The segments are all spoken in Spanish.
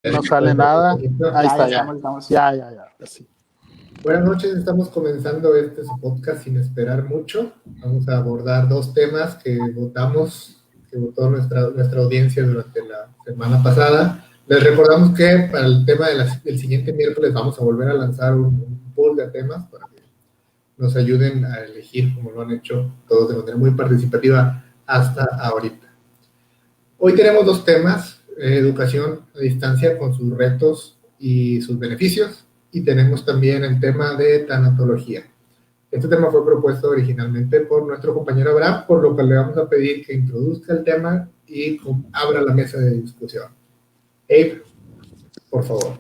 No sale nada. Ahí está, ya. Estamos. Ya. Así. Buenas noches, estamos comenzando su podcast sin esperar mucho. Vamos a abordar dos temas que votó nuestra audiencia durante la semana pasada. Les recordamos que para el tema del siguiente miércoles vamos a volver a lanzar un poll de temas para que nos ayuden a elegir, como lo han hecho todos de manera muy participativa hasta ahorita. Hoy tenemos dos temas: educación a distancia con sus retos y sus beneficios, y tenemos también el tema de tanatología. Este tema fue propuesto originalmente por nuestro compañero Abraham, por lo que le vamos a pedir que introduzca el tema y abra la mesa de discusión. Abe, por favor.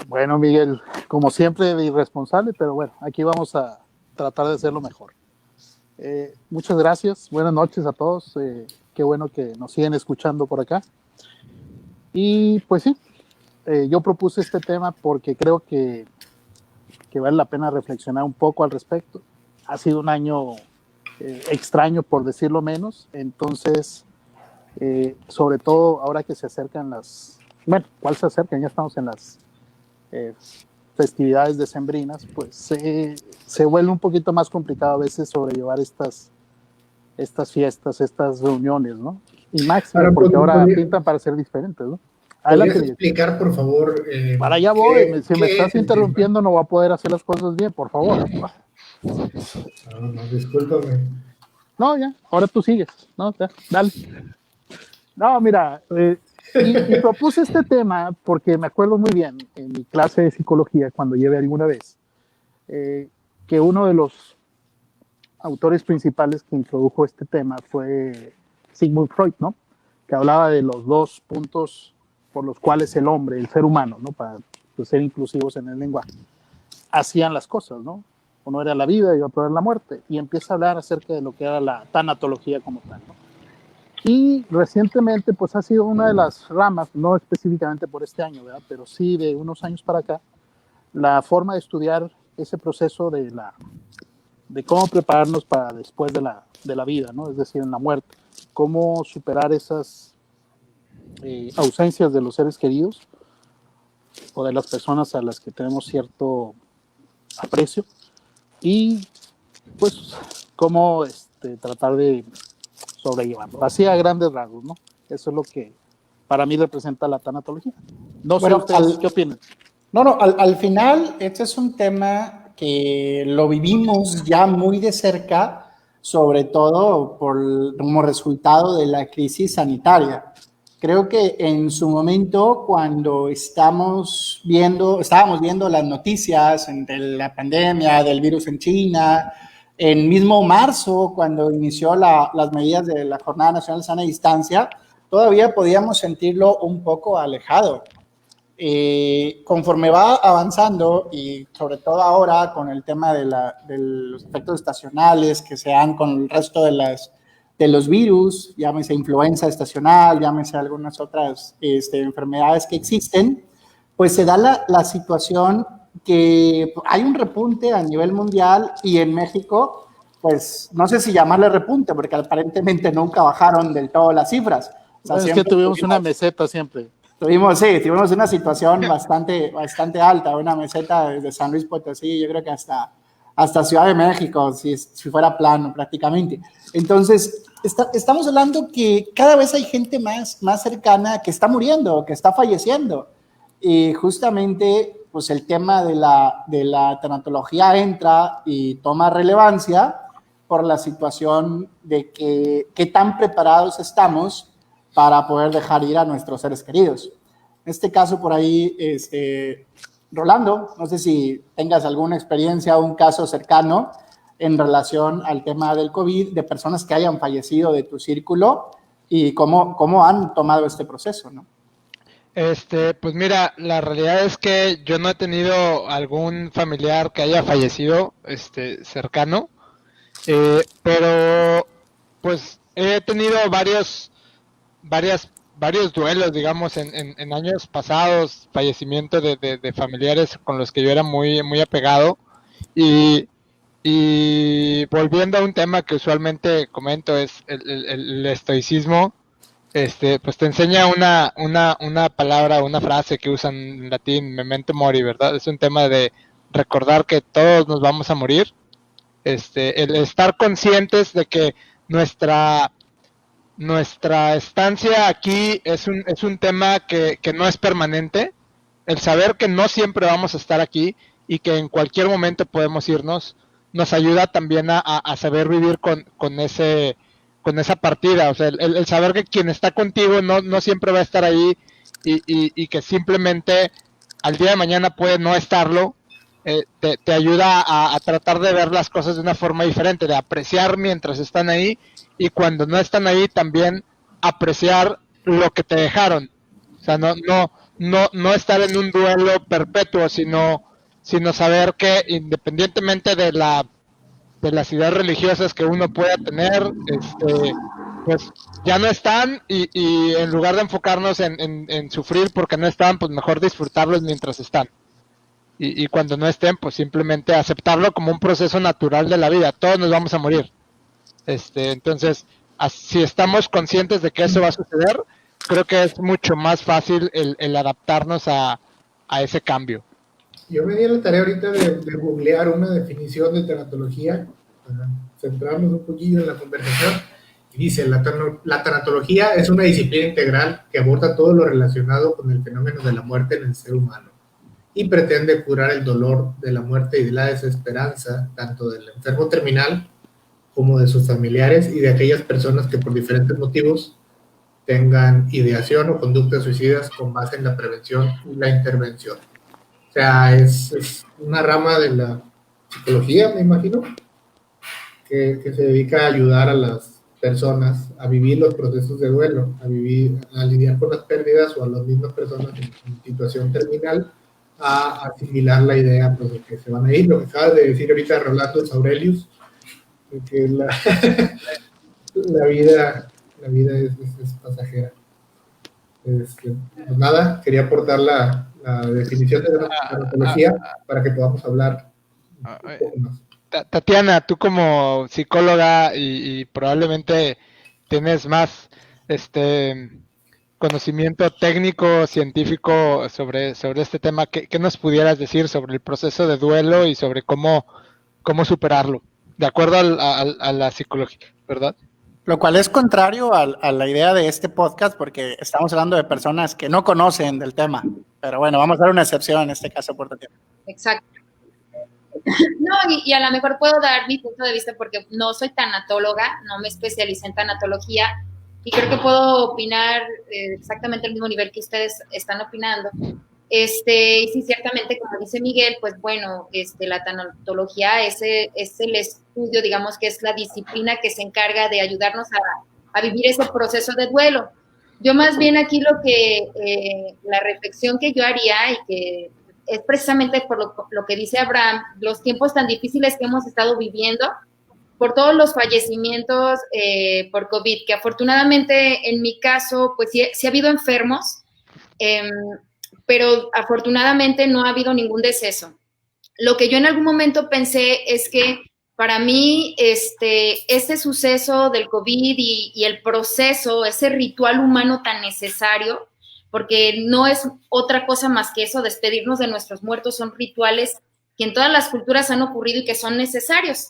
Bueno, Miguel, como siempre, irresponsable, pero bueno, aquí vamos a tratar de hacerlo mejor. Muchas gracias, buenas noches a todos. Qué bueno que nos siguen escuchando por acá. Y pues sí, yo propuse este tema porque creo que vale la pena reflexionar un poco al respecto. Ha sido un año extraño, por decirlo menos. Entonces, sobre todo ahora que se acercan ¿cuál se acercan? Ya estamos en las festividades decembrinas, pues se vuelve un poquito más complicado a veces sobrellevar estas fiestas, estas reuniones, ¿no? Y máximo, porque ahora pintan para ser diferentes, ¿no? ¿Podrías explicar, por favor? Para allá voy. Si me estás interrumpiendo, no voy a poder hacer las cosas bien, por favor. No, discúlpame. No, ya, ahora tú sigues. No, ya, dale. No, mira, y propuse este tema porque me acuerdo muy bien en mi clase de psicología, cuando llevé alguna vez, que uno de los autores principales que introdujo este tema fue Sigmund Freud, ¿no? Que hablaba de los dos puntos por los cuales el hombre, el ser humano, ¿no? Para ser inclusivos en el lenguaje, hacían las cosas, ¿no? Uno era la vida y otro era la muerte. Y empieza a hablar acerca de lo que era la tanatología como tal, ¿no? Y recientemente, pues ha sido una de las ramas, no específicamente por este año, ¿verdad? Pero sí de unos años para acá, la forma de estudiar ese proceso de cómo prepararnos para después de la vida, ¿no? Es decir, en la muerte. Cómo superar esas ausencias de los seres queridos o de las personas a las que tenemos cierto aprecio, y pues cómo tratar de sobrellevarlo. Así a grandes rasgos, ¿no? Eso es lo que para mí representa la tanatología. No sé ustedes qué opinan. No, al final este es un tema que lo vivimos ya muy de cerca, sobre todo como resultado de la crisis sanitaria. Creo que en su momento, cuando estábamos viendo las noticias de la pandemia, del virus en China, en mismo marzo, cuando inició las medidas de la Jornada Nacional Sana y Distancia, todavía podíamos sentirlo un poco alejado. Conforme va avanzando, y sobre todo ahora con el tema de los efectos estacionales que se dan con el resto de los virus, llámese influenza estacional, llámese algunas otras enfermedades que existen, pues se da la situación que hay un repunte a nivel mundial, y en México, pues no sé si llamarle repunte, porque aparentemente nunca bajaron del todo las cifras. O sea, es que tuvimos una meseta siempre. Tuvimos una situación bastante alta, una meseta desde San Luis Potosí, yo creo que hasta Ciudad de México, si fuera plano prácticamente. Entonces, estamos hablando que cada vez hay gente más cercana que está muriendo, que está falleciendo. Y justamente, pues el tema de la tanatología entra y toma relevancia por la situación de qué tan preparados estamos para poder dejar ir a nuestros seres queridos. En este caso, por ahí, Rolando, no sé si tengas alguna experiencia o un caso cercano en relación al tema del COVID, de personas que hayan fallecido de tu círculo, y cómo han tomado este proceso, ¿no? Pues mira, la realidad es que yo no he tenido algún familiar que haya fallecido, cercano, pero pues he tenido varios duelos, digamos, en años pasados, fallecimiento de familiares con los que yo era muy, muy apegado. Y volviendo a un tema que usualmente comento, es el estoicismo. pues te enseña una palabra, una frase que usan en latín, memento mori, ¿verdad? Es un tema de recordar que todos nos vamos a morir. El estar conscientes de que nuestra estancia aquí es un tema que no es permanente, el saber que no siempre vamos a estar aquí y que en cualquier momento podemos irnos, nos ayuda también a saber vivir con esa partida. O sea, el saber que quien está contigo no siempre va a estar ahí y que simplemente al día de mañana puede no estarlo, te ayuda a tratar de ver las cosas de una forma diferente, de apreciar mientras están ahí y cuando no están ahí también apreciar lo que te dejaron. O sea, no estar en un duelo perpetuo, sino saber que independientemente de las ideas religiosas que uno pueda tener, pues ya no están y en lugar de enfocarnos en sufrir porque no están, pues mejor disfrutarlos mientras están. Y cuando no estén, pues simplemente aceptarlo como un proceso natural de la vida. Todos nos vamos a morir. Entonces, si estamos conscientes de que eso va a suceder, creo que es mucho más fácil el adaptarnos a ese cambio. Yo me di la tarea ahorita de googlear una definición de tanatología para centrarnos un poquillo en la conversación. Y dice, la tanatología es una disciplina integral que aborda todo lo relacionado con el fenómeno de la muerte en el ser humano y pretende curar el dolor de la muerte y de la desesperanza, tanto del enfermo terminal como de sus familiares y de aquellas personas que por diferentes motivos tengan ideación o conductas suicidas con base en la prevención y la intervención. O sea, es una rama de la psicología, me imagino, que se dedica a ayudar a las personas a vivir los procesos de duelo, a lidiar con las pérdidas o a las mismas personas en situación terminal, a asimilar la idea pues, de que se van a ir. Lo que acabas de decir ahorita Rolando Aurelius, que la vida es pasajera. Pues nada, quería aportar la definición de la tanatología para que podamos hablar un poco más. Tatiana, tú como psicóloga y probablemente tienes más conocimiento técnico, científico sobre este tema, ¿qué nos pudieras decir sobre el proceso de duelo y sobre cómo superarlo? De acuerdo a la psicología, ¿verdad? Lo cual es contrario a la idea de este podcast porque estamos hablando de personas que no conocen del tema. Pero bueno, vamos a dar una excepción en este caso por Tatiana. Exacto. No, y a lo mejor puedo dar mi punto de vista porque no soy tanatóloga, no me especialicé en tanatología y creo que puedo opinar exactamente al mismo nivel que ustedes están opinando. Y sí, ciertamente, como dice Miguel, pues bueno, la tanatología es el estudio, digamos que es la disciplina que se encarga de ayudarnos a vivir ese proceso de duelo. Yo más bien aquí la reflexión que yo haría y que es precisamente por lo que dice Abraham, los tiempos tan difíciles que hemos estado viviendo, por todos los fallecimientos por COVID, que afortunadamente en mi caso, pues sí ha habido enfermos, pero afortunadamente no ha habido ningún deceso. Lo que yo en algún momento pensé es que para mí este suceso del COVID y el proceso, ese ritual humano tan necesario, porque no es otra cosa más que eso, despedirnos de nuestros muertos, son rituales que en todas las culturas han ocurrido y que son necesarios.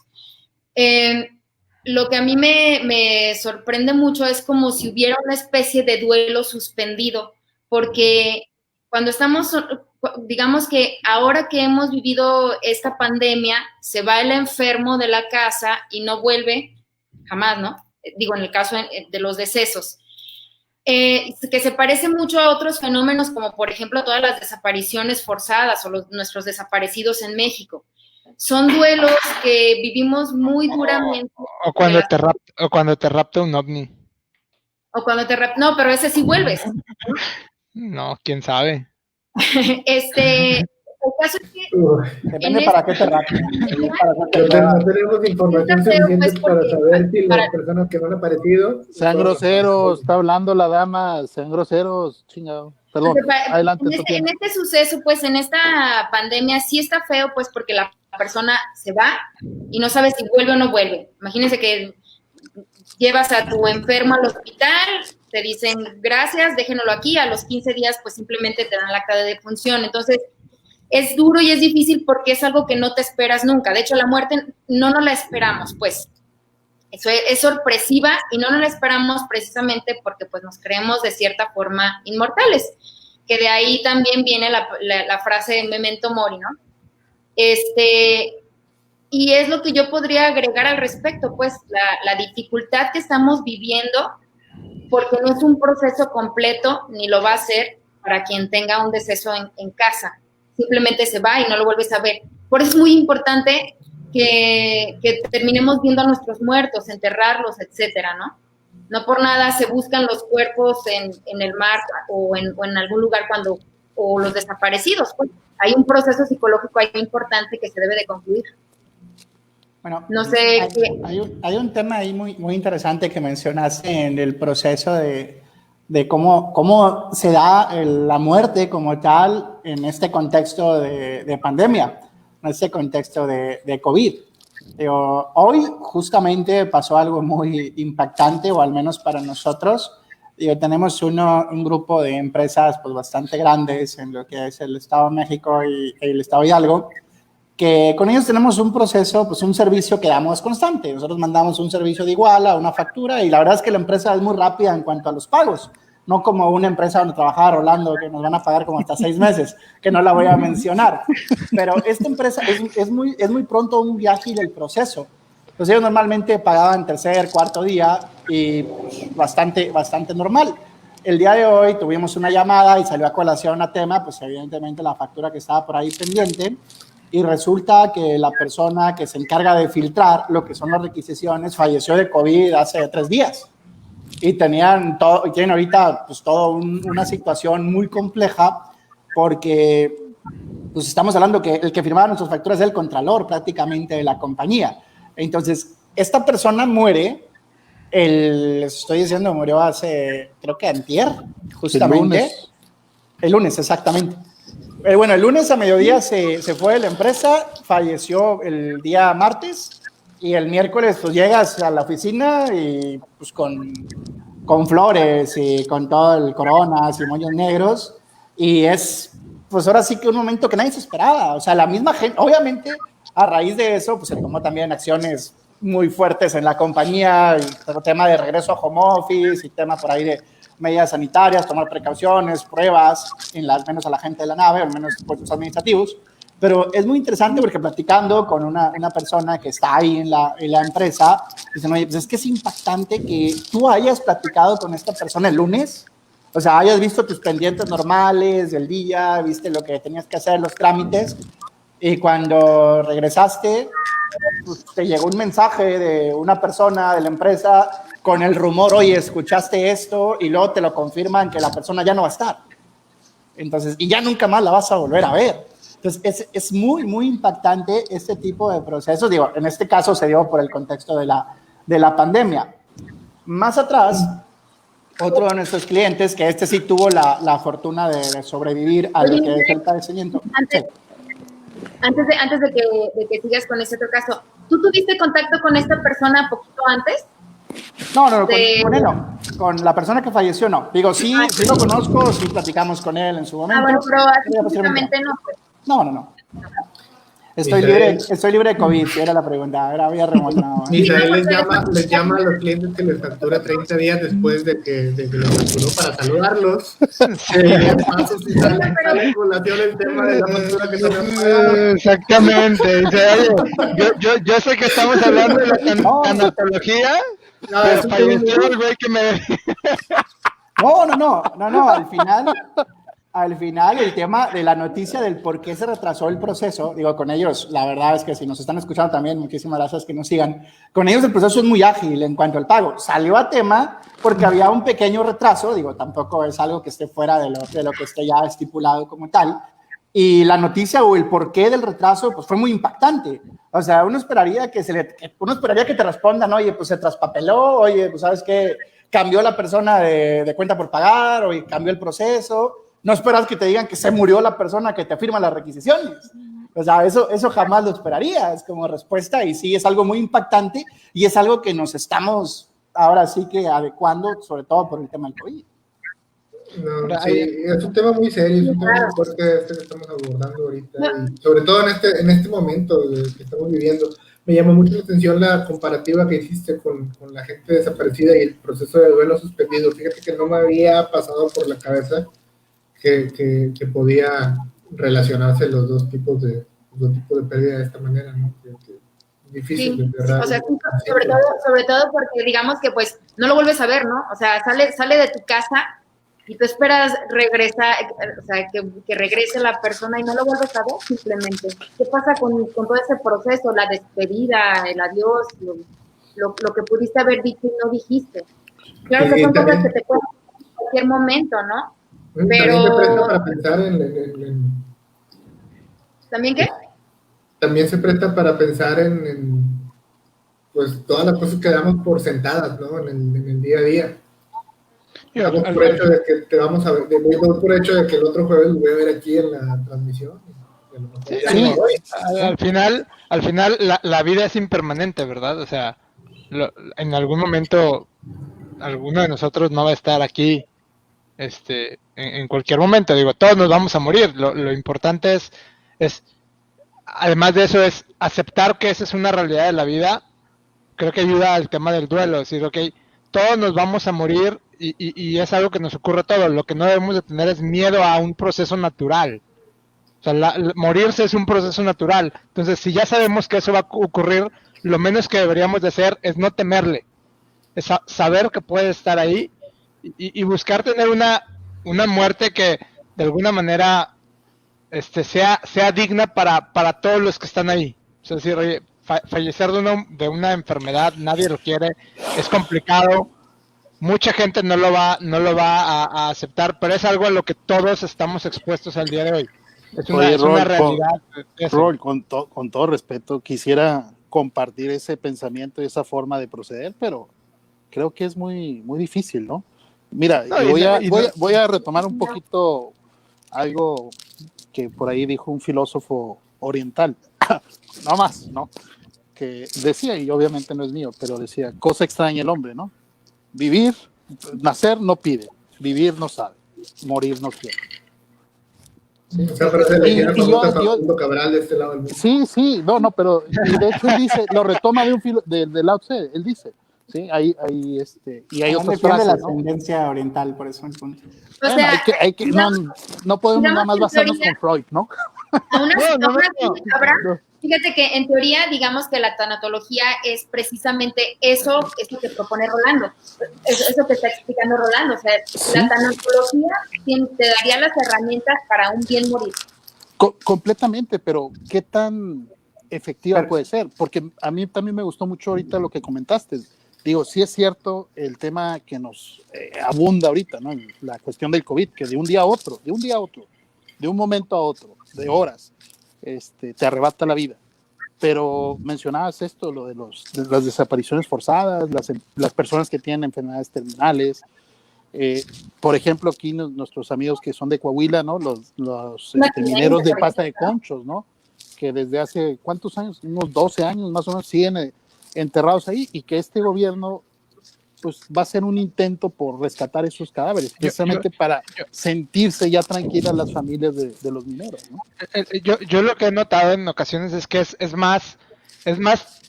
Lo que a mí me sorprende mucho es como si hubiera una especie de duelo suspendido, porque cuando estamos, digamos que ahora que hemos vivido esta pandemia, se va el enfermo de la casa y no vuelve jamás, ¿no? Digo, en el caso de los decesos. Que se parece mucho a otros fenómenos como, por ejemplo, todas las desapariciones forzadas o nuestros desaparecidos en México. Son duelos que vivimos muy duramente. O cuando te rapta un ovni. No, pero ese sí vuelves. No, quién sabe. El caso es que depende para qué te rapta. No tenemos información suficiente pues, para saber si las personas que no han aparecido. Sean groseros, está hablando la dama, sean groseros, chingado. Perdón, adelante. En este suceso, pues en esta pandemia sí está feo, pues porque la persona se va y no sabe si vuelve o no vuelve. Imagínense que llevas a tu enfermo al hospital te dicen gracias, déjenlo aquí, a los 15 días pues simplemente te dan la acta de defunción. Entonces es duro y es difícil porque es algo que no te esperas nunca. De hecho, la muerte no nos la esperamos, pues. Eso es sorpresiva y no nos la esperamos precisamente porque pues nos creemos de cierta forma inmortales, que de ahí también viene la frase memento mori, ¿no? Y es lo que yo podría agregar al respecto, pues la dificultad que estamos viviendo, porque no es un proceso completo, ni lo va a ser para quien tenga un deceso en casa. Simplemente se va y no lo vuelves a ver. Por eso es muy importante que terminemos viendo a nuestros muertos, enterrarlos, etcétera, ¿no? No por nada se buscan los cuerpos en el mar o en algún lugar o los desaparecidos, pues. Hay un proceso psicológico ahí importante que se debe de concluir. Bueno, no sé hay un tema ahí muy, muy interesante que mencionaste en el proceso de cómo se da la muerte como tal en este contexto de pandemia, en este contexto de COVID. Hoy justamente pasó algo muy impactante, o al menos para nosotros. Tenemos un grupo de empresas pues, bastante grandes en lo que es el Estado de México y el Estado de Hidalgo, que con ellos tenemos un proceso, pues un servicio que damos constante. Nosotros mandamos un servicio de Iguala, una factura, y la verdad es que la empresa es muy rápida en cuanto a los pagos, no como una empresa donde trabajaba Rolando, que nos van a pagar como hasta 6 meses, que no la voy a mencionar. Pero esta empresa es muy pronto, muy ágil el proceso. Entonces ellos normalmente pagaban tercer, cuarto día y pues, bastante normal. El día de hoy tuvimos una llamada y salió a colación a tema, pues evidentemente la factura que estaba por ahí pendiente, y resulta que la persona que se encarga de filtrar lo que son las requisiciones falleció de COVID hace 3 días. Y tienen ahorita pues toda una situación muy compleja porque pues estamos hablando que el que firmaba nuestras facturas es el contralor prácticamente de la compañía. Entonces, esta persona muere, les estoy diciendo, murió hace, creo que antier, justamente. El lunes, exactamente. Bueno, el lunes a mediodía se fue de la empresa, falleció el día martes, y el miércoles pues llegas a la oficina y pues con flores y con todo el coronas y moños negros, y es pues ahora sí que un momento que nadie se esperaba. O sea, la misma gente, obviamente a raíz de eso pues se tomó también acciones muy fuertes en la compañía, y tema de regreso a home office y tema por ahí de medidas sanitarias, tomar precauciones, pruebas, al menos a la gente de la nave, al menos puestos administrativos. Pero es muy interesante porque platicando con una persona que está ahí en la empresa, dicen, oye, pues es que es impactante que tú hayas platicado con esta persona el lunes, o sea, hayas visto tus pendientes normales del día, viste lo que tenías que hacer, los trámites, y cuando regresaste, pues, te llegó un mensaje de una persona de la empresa con el rumor, oye, escuchaste esto, y luego te lo confirman que la persona ya no va a estar. Entonces, y ya nunca más la vas a volver a ver. Entonces, es muy, muy impactante este tipo de procesos. Digo, en este caso se dio por el contexto de la pandemia. Más atrás, otro de nuestros clientes, que sí tuvo la fortuna de sobrevivir a lo que es el padecimiento. Antes de que sigas con ese otro caso, ¿tú tuviste contacto con esta persona poquito antes? No, con él no. Con la persona que falleció no. Digo, sí lo conozco, sí platicamos con él en su momento. Bueno, pero básicamente no. Pues. No. Estoy libre de COVID, si era la pregunta. Ahora había remontado. Misael les llama a los clientes que les factura 30 días después de que los facturó para saludarlos. Sí. Pasos y sale población el tema de la factura que no me han pagado. Exactamente. Yo sé que estamos hablando de la tanatología. No, falleció el güey que me... No, al final el tema de la noticia del por qué se retrasó el proceso, digo, con ellos, la verdad es que si nos están escuchando también, muchísimas gracias que nos sigan, con ellos el proceso es muy ágil en cuanto al pago. Salió a tema porque había un pequeño retraso, digo, tampoco es algo que esté fuera de lo que esté ya estipulado como tal, y la noticia o el porqué del retraso pues fue muy impactante. O sea, uno esperaría que te respondan, oye, pues se traspapeló, oye, pues sabes qué, cambió la persona de cuenta por pagar, o cambió el proceso. No esperas que te digan que se murió la persona que te firma las requisiciones. O sea, eso jamás lo esperarías como respuesta, y sí, es algo muy impactante y es algo que nos estamos ahora sí que adecuando, sobre todo por el tema del COVID. No, sí, es un tema muy serio, es un tema muy fuerte este que estamos abordando ahorita, y sobre todo en este momento que estamos viviendo. Me llamó mucho la atención la comparativa que hiciste con la gente desaparecida y el proceso de duelo suspendido. Fíjate que no me había pasado por la cabeza que podía relacionarse los dos tipos de pérdida de esta manera, ¿no? Difícil, Sí, de verdad. o sea, sobre todo porque digamos que pues no lo vuelves a ver, ¿no? O sea, sale de tu casa y tú esperas regresar, o sea, que regrese la persona y no lo vuelves a ver simplemente. ¿Qué pasa con todo ese proceso, la despedida, el adiós, lo que pudiste haber dicho y no dijiste? Claro que son cosas que te pueden en cualquier momento, ¿no? Pero... También se presta para pensar en ¿También qué? También se presta para pensar pues todas las cosas que damos por sentadas, ¿no? En el día a día. Damos por hecho de que te vamos a ver, damos por hecho de que el otro jueves lo voy a ver aquí en la transmisión. Sí, al final la vida es impermanente, ¿verdad? O sea, en algún momento alguno de nosotros no va a estar aquí, en cualquier momento. Digo, todos nos vamos a morir. Lo importante es, además de eso, es aceptar que esa es una realidad de la vida. Creo que ayuda al tema del duelo, decir, ok, todos nos vamos a morir y es algo que nos ocurre a todos. Lo que no debemos de tener es miedo a un proceso natural. O sea, morirse es un proceso natural. Entonces, si ya sabemos que eso va a ocurrir, lo menos que deberíamos de hacer es no temerle. Es saber que puede estar ahí y buscar tener una muerte que de alguna manera sea digna para todos los que están ahí. Es decir, oye, fallecer de una enfermedad, nadie lo quiere, es complicado, mucha gente no lo va a aceptar, pero es algo a lo que todos estamos expuestos al día de hoy. Es una realidad. Rol, con todo respeto, quisiera compartir ese pensamiento y esa forma de proceder, pero creo que es muy, muy difícil, ¿no? Mira, voy a retomar un poquito algo que por ahí dijo un filósofo oriental, no más, ¿no? Que decía, y obviamente no es mío, pero decía, cosa extraña el hombre, ¿no? Nacer no pide, vivir no sabe, morir no quiere. Sí. Esa frase le quiere Facundo Cabral de este lado del mundo. Sí, no, pero y de hecho él dice, lo retoma de Lao Tse, él dice, sí, ahí y hay otras frases, la ¿no? tendencia oriental, por eso es punto. O sea, no podemos nada más basarnos con Freud, ¿no? Fíjate que en teoría, digamos que la tanatología es precisamente eso que propone Rolando, eso que está explicando Rolando. O sea, ¿sí? La tanatología te daría las herramientas para un bien morir. Completamente, pero ¿qué tan efectiva puede ser? Porque a mí también me gustó mucho ahorita lo que comentaste. Digo, sí es cierto el tema que nos abunda ahorita, ¿no? La cuestión del COVID, que de un día a otro, de un momento a otro, de horas, te arrebata la vida. Pero mencionabas esto, lo de las desapariciones forzadas, las personas que tienen enfermedades terminales. Por ejemplo, aquí nuestros amigos que son de Coahuila, ¿no? Los mineros de pasta de conchos, ¿no? Que desde hace, ¿cuántos años? Unos 12 años más o menos siguen enterrados ahí, y que este gobierno pues va a hacer un intento por rescatar esos cadáveres, precisamente para sentirse ya tranquilas las familias de los mineros, ¿no? Yo lo que he notado en ocasiones es que es más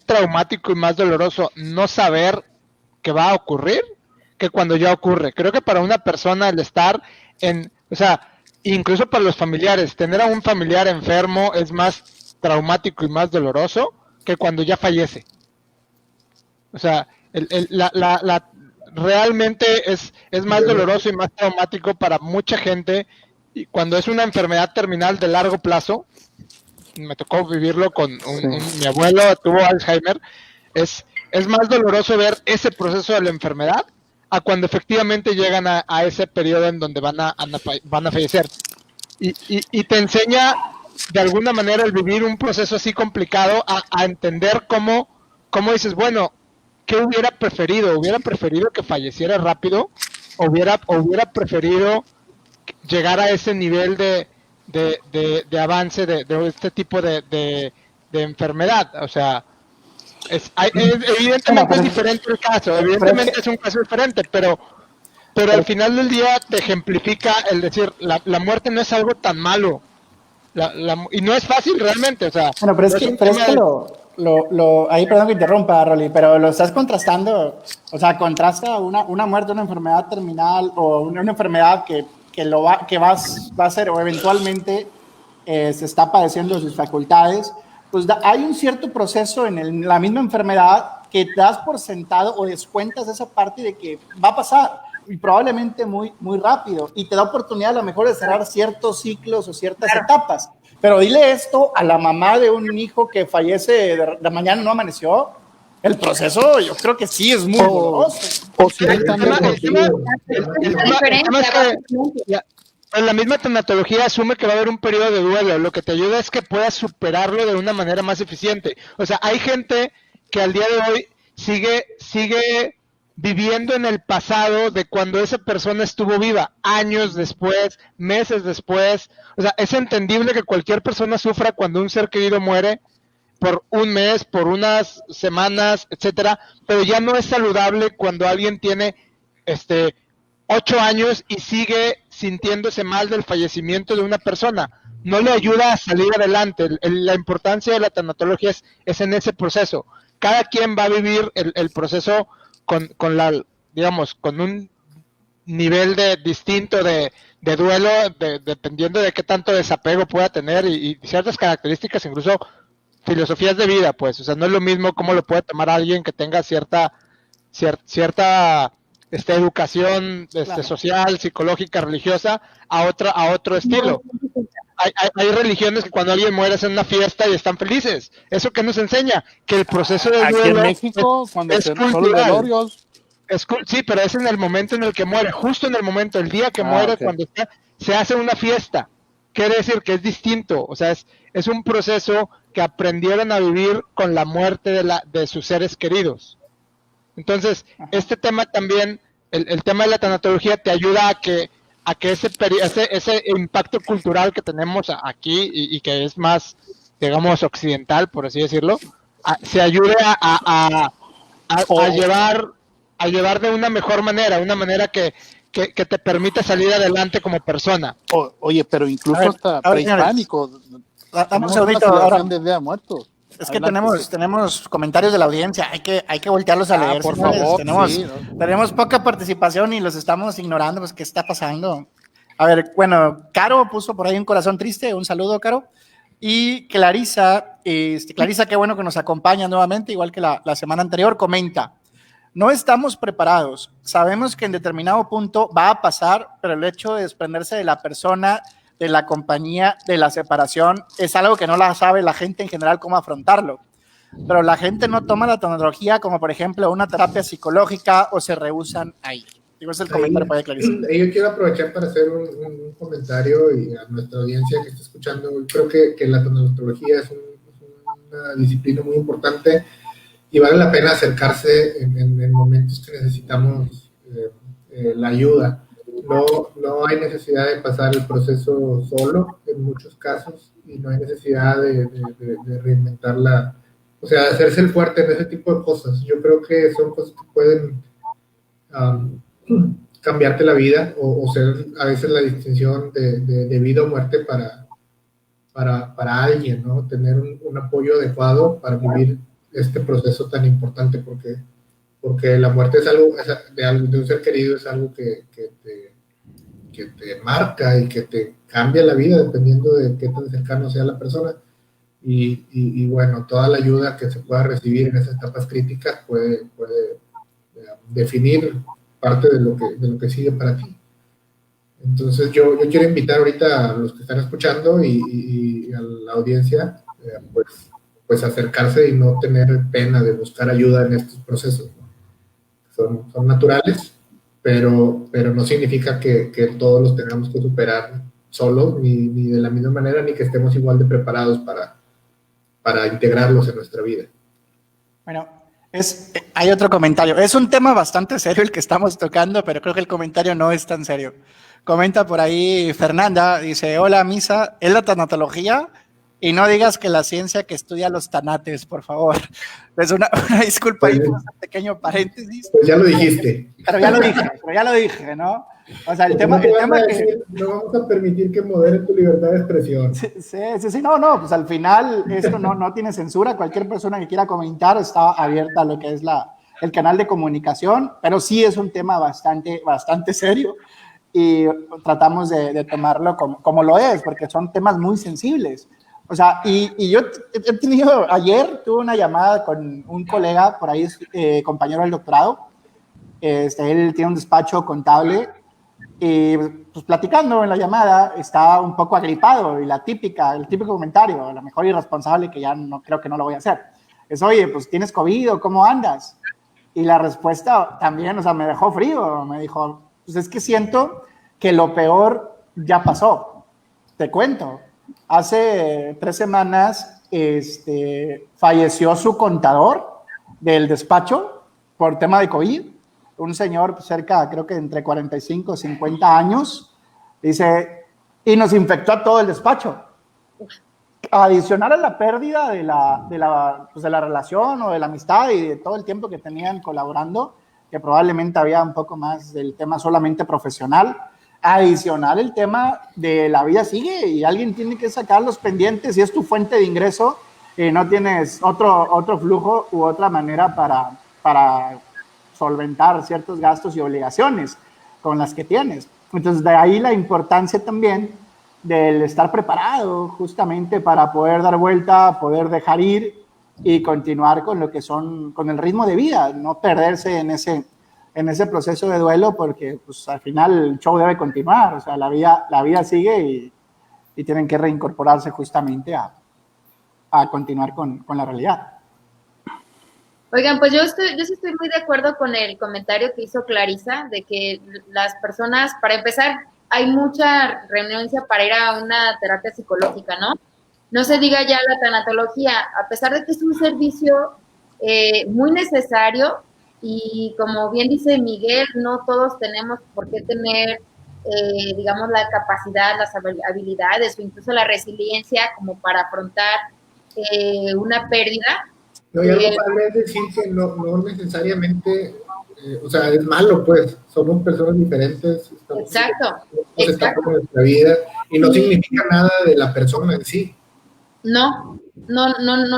traumático y más doloroso no saber que va a ocurrir que cuando ya ocurre. Creo que para una persona el estar o sea, incluso para los familiares, tener a un familiar enfermo es más traumático y más doloroso que cuando ya fallece. O sea, realmente es más doloroso y más traumático para mucha gente, y cuando es una enfermedad terminal de largo plazo. Me tocó vivirlo con mi abuelo, tuvo Alzheimer. Es más doloroso ver ese proceso de la enfermedad a cuando efectivamente llegan a ese periodo en donde van a fallecer, y te enseña de alguna manera el vivir un proceso así complicado a entender cómo dices, bueno, ¿qué hubiera preferido? ¿Hubiera preferido que falleciera rápido? ¿Hubiera preferido llegar a ese nivel de avance de este tipo de enfermedad? O sea, Evidentemente es diferente el caso, evidentemente es un caso diferente, pero al final del día te ejemplifica el decir, la muerte no es algo tan malo, y no es fácil realmente, o sea. Bueno, pero es que ahí perdón que interrumpa, Rolly, pero lo estás contrastando, o sea, contrasta una muerte, una enfermedad terminal o una enfermedad que va a ser o eventualmente se está padeciendo de sus facultades, pues hay un cierto proceso en la misma enfermedad que te das por sentado o descuentas esa parte de que va a pasar y probablemente muy, muy rápido y te da oportunidad a lo mejor de cerrar ciertos ciclos o ciertas etapas. Pero dile esto a la mamá de un hijo que fallece de mañana no amaneció. El proceso yo creo que sí es muy doloroso. La misma tanatología asume que va a haber un periodo de duelo. Lo que te ayuda es que puedas superarlo de una manera más eficiente. O sea, hay gente que al día de hoy sigue viviendo en el pasado de cuando esa persona estuvo viva, años después, meses después. O sea, es entendible que cualquier persona sufra cuando un ser querido muere por un mes, por unas semanas, etcétera, pero ya no es saludable cuando alguien tiene 8 años y sigue sintiéndose mal del fallecimiento de una persona. No le ayuda a salir adelante. La importancia de la tanatología es en ese proceso. Cada quien va a vivir el proceso con un nivel distinto de duelo, dependiendo de qué tanto desapego pueda tener y ciertas características, incluso filosofías de vida, pues. O sea, no es lo mismo cómo lo puede tomar alguien que tenga cierta educación Claro. social, psicológica, religiosa, a otro estilo. Hay religiones que cuando alguien muere hacen una fiesta y están felices. ¿Eso qué nos enseña? Que el proceso de duelo aquí en México, cuando se son los velorios. Sí, pero es en el momento en el que muere, justo en el momento, el día que muere, okay. cuando se hace una fiesta. Quiere decir que es distinto, o sea, es un proceso que aprendieron a vivir con la muerte de sus seres queridos. Entonces, este tema también, el tema de la tanatología te ayuda a que ese impacto cultural que tenemos aquí y que es más, digamos, occidental, por así decirlo, se ayude a llevar de una mejor manera, una manera que te permita salir adelante como persona. Oye, pero incluso hasta prehispánico. Dame un segundito ahora. De Día de Muertos. Es que tenemos comentarios de la audiencia, hay que voltearlos a leer. Por favor, tenemos poca participación y los estamos ignorando, pues, ¿qué está pasando? A ver, bueno, Caro puso por ahí un corazón triste, un saludo, Caro. Y Clarisa, qué bueno que nos acompaña nuevamente, igual que la semana anterior, comenta: no estamos preparados, sabemos que en determinado punto va a pasar, pero el hecho de desprenderse de la persona, de la compañía, de la separación, es algo que no la sabe la gente en general cómo afrontarlo. Pero la gente no toma la tanatología como, por ejemplo, una terapia psicológica o se rehúsan a ir. Digo, es el comentario para Clarisa. Yo quiero aprovechar para hacer un comentario y a nuestra audiencia que está escuchando. Creo que la tanatología es una disciplina muy importante y vale la pena acercarse en momentos que necesitamos la ayuda. No hay necesidad de pasar el proceso solo en muchos casos y no hay necesidad de reinventarla, o sea, de hacerse el fuerte en ese tipo de cosas. Yo creo que son cosas que pueden cambiarte la vida o ser a veces la distinción de vida o muerte para alguien, ¿no? Tener un apoyo adecuado para vivir este proceso tan importante, porque la muerte es algo de un ser querido, es algo que te marca y que te cambia la vida dependiendo de qué tan cercano sea la persona. Y bueno, toda la ayuda que se pueda recibir en esas etapas críticas puede definir parte de lo que sigue para ti. Entonces yo quiero invitar ahorita a los que están escuchando y a la audiencia, pues acercarse y no tener pena de buscar ayuda en estos procesos. Son naturales, pero no significa que todos los tengamos que superar solos, ni de la misma manera, ni que estemos igual de preparados para integrarlos en nuestra vida. Bueno, hay otro comentario. Es un tema bastante serio el que estamos tocando, pero creo que el comentario no es tan serio. Comenta por ahí Fernanda, dice: hola, Misa, ¿es la tanatología Y no digas que la ciencia que estudia los tanates, por favor. Es una disculpa ahí por ese pequeño paréntesis. Pues ya lo dijiste. Pero ya lo dije, ¿no? O sea, el tema que... No vamos a permitir que modere tu libertad de expresión. Sí, no, pues al final esto no tiene censura. Cualquier persona que quiera comentar está abierta a lo que es el canal de comunicación, pero sí es un tema bastante serio y tratamos de tomarlo como lo es, porque son temas muy sensibles. O sea, y yo ayer tuve una llamada con un colega, por ahí compañero del doctorado, él tiene un despacho contable, y pues platicando en la llamada, estaba un poco agripado, y el típico comentario, a lo mejor irresponsable, que ya no creo que no lo voy a hacer, es, oye, pues tienes COVID, ¿o cómo andas? Y la respuesta también, o sea, me dejó frío, me dijo, pues es que siento que lo peor ya pasó. Te cuento, hace 3 semanas falleció su contador del despacho por tema de COVID, un señor cerca, creo que entre 45 y 50 años, dice, y nos infectó a todo el despacho. Adicional a la pérdida de la relación o de la amistad y de todo el tiempo que tenían colaborando, que probablemente había un poco más del tema solamente profesional, adicional el tema de la vida sigue y alguien tiene que sacar los pendientes y es tu fuente de ingreso y no tienes otro flujo u otra manera para solventar ciertos gastos y obligaciones con las que tienes. Entonces, de ahí la importancia también del estar preparado justamente para poder dar vuelta, poder dejar ir y continuar con lo que con el ritmo de vida, no perderse en ese proceso de duelo, porque pues, al final el show debe continuar, o sea, la vida sigue y tienen que reincorporarse justamente a continuar con la realidad. Oigan, pues yo sí estoy muy de acuerdo con el comentario que hizo Clarisa, de que las personas, para empezar, hay mucha renuencia para ir a una terapia psicológica, ¿no? No se diga ya la tanatología, a pesar de que es un servicio muy necesario y como bien dice Miguel, no todos tenemos por qué tener, digamos, la capacidad, las habilidades o incluso la resiliencia como para afrontar una pérdida. No, y algo padre es decir que no necesariamente, o sea, es malo, pues, somos personas diferentes. Exacto. Estamos en nuestra vida y no significa nada de la persona en sí. No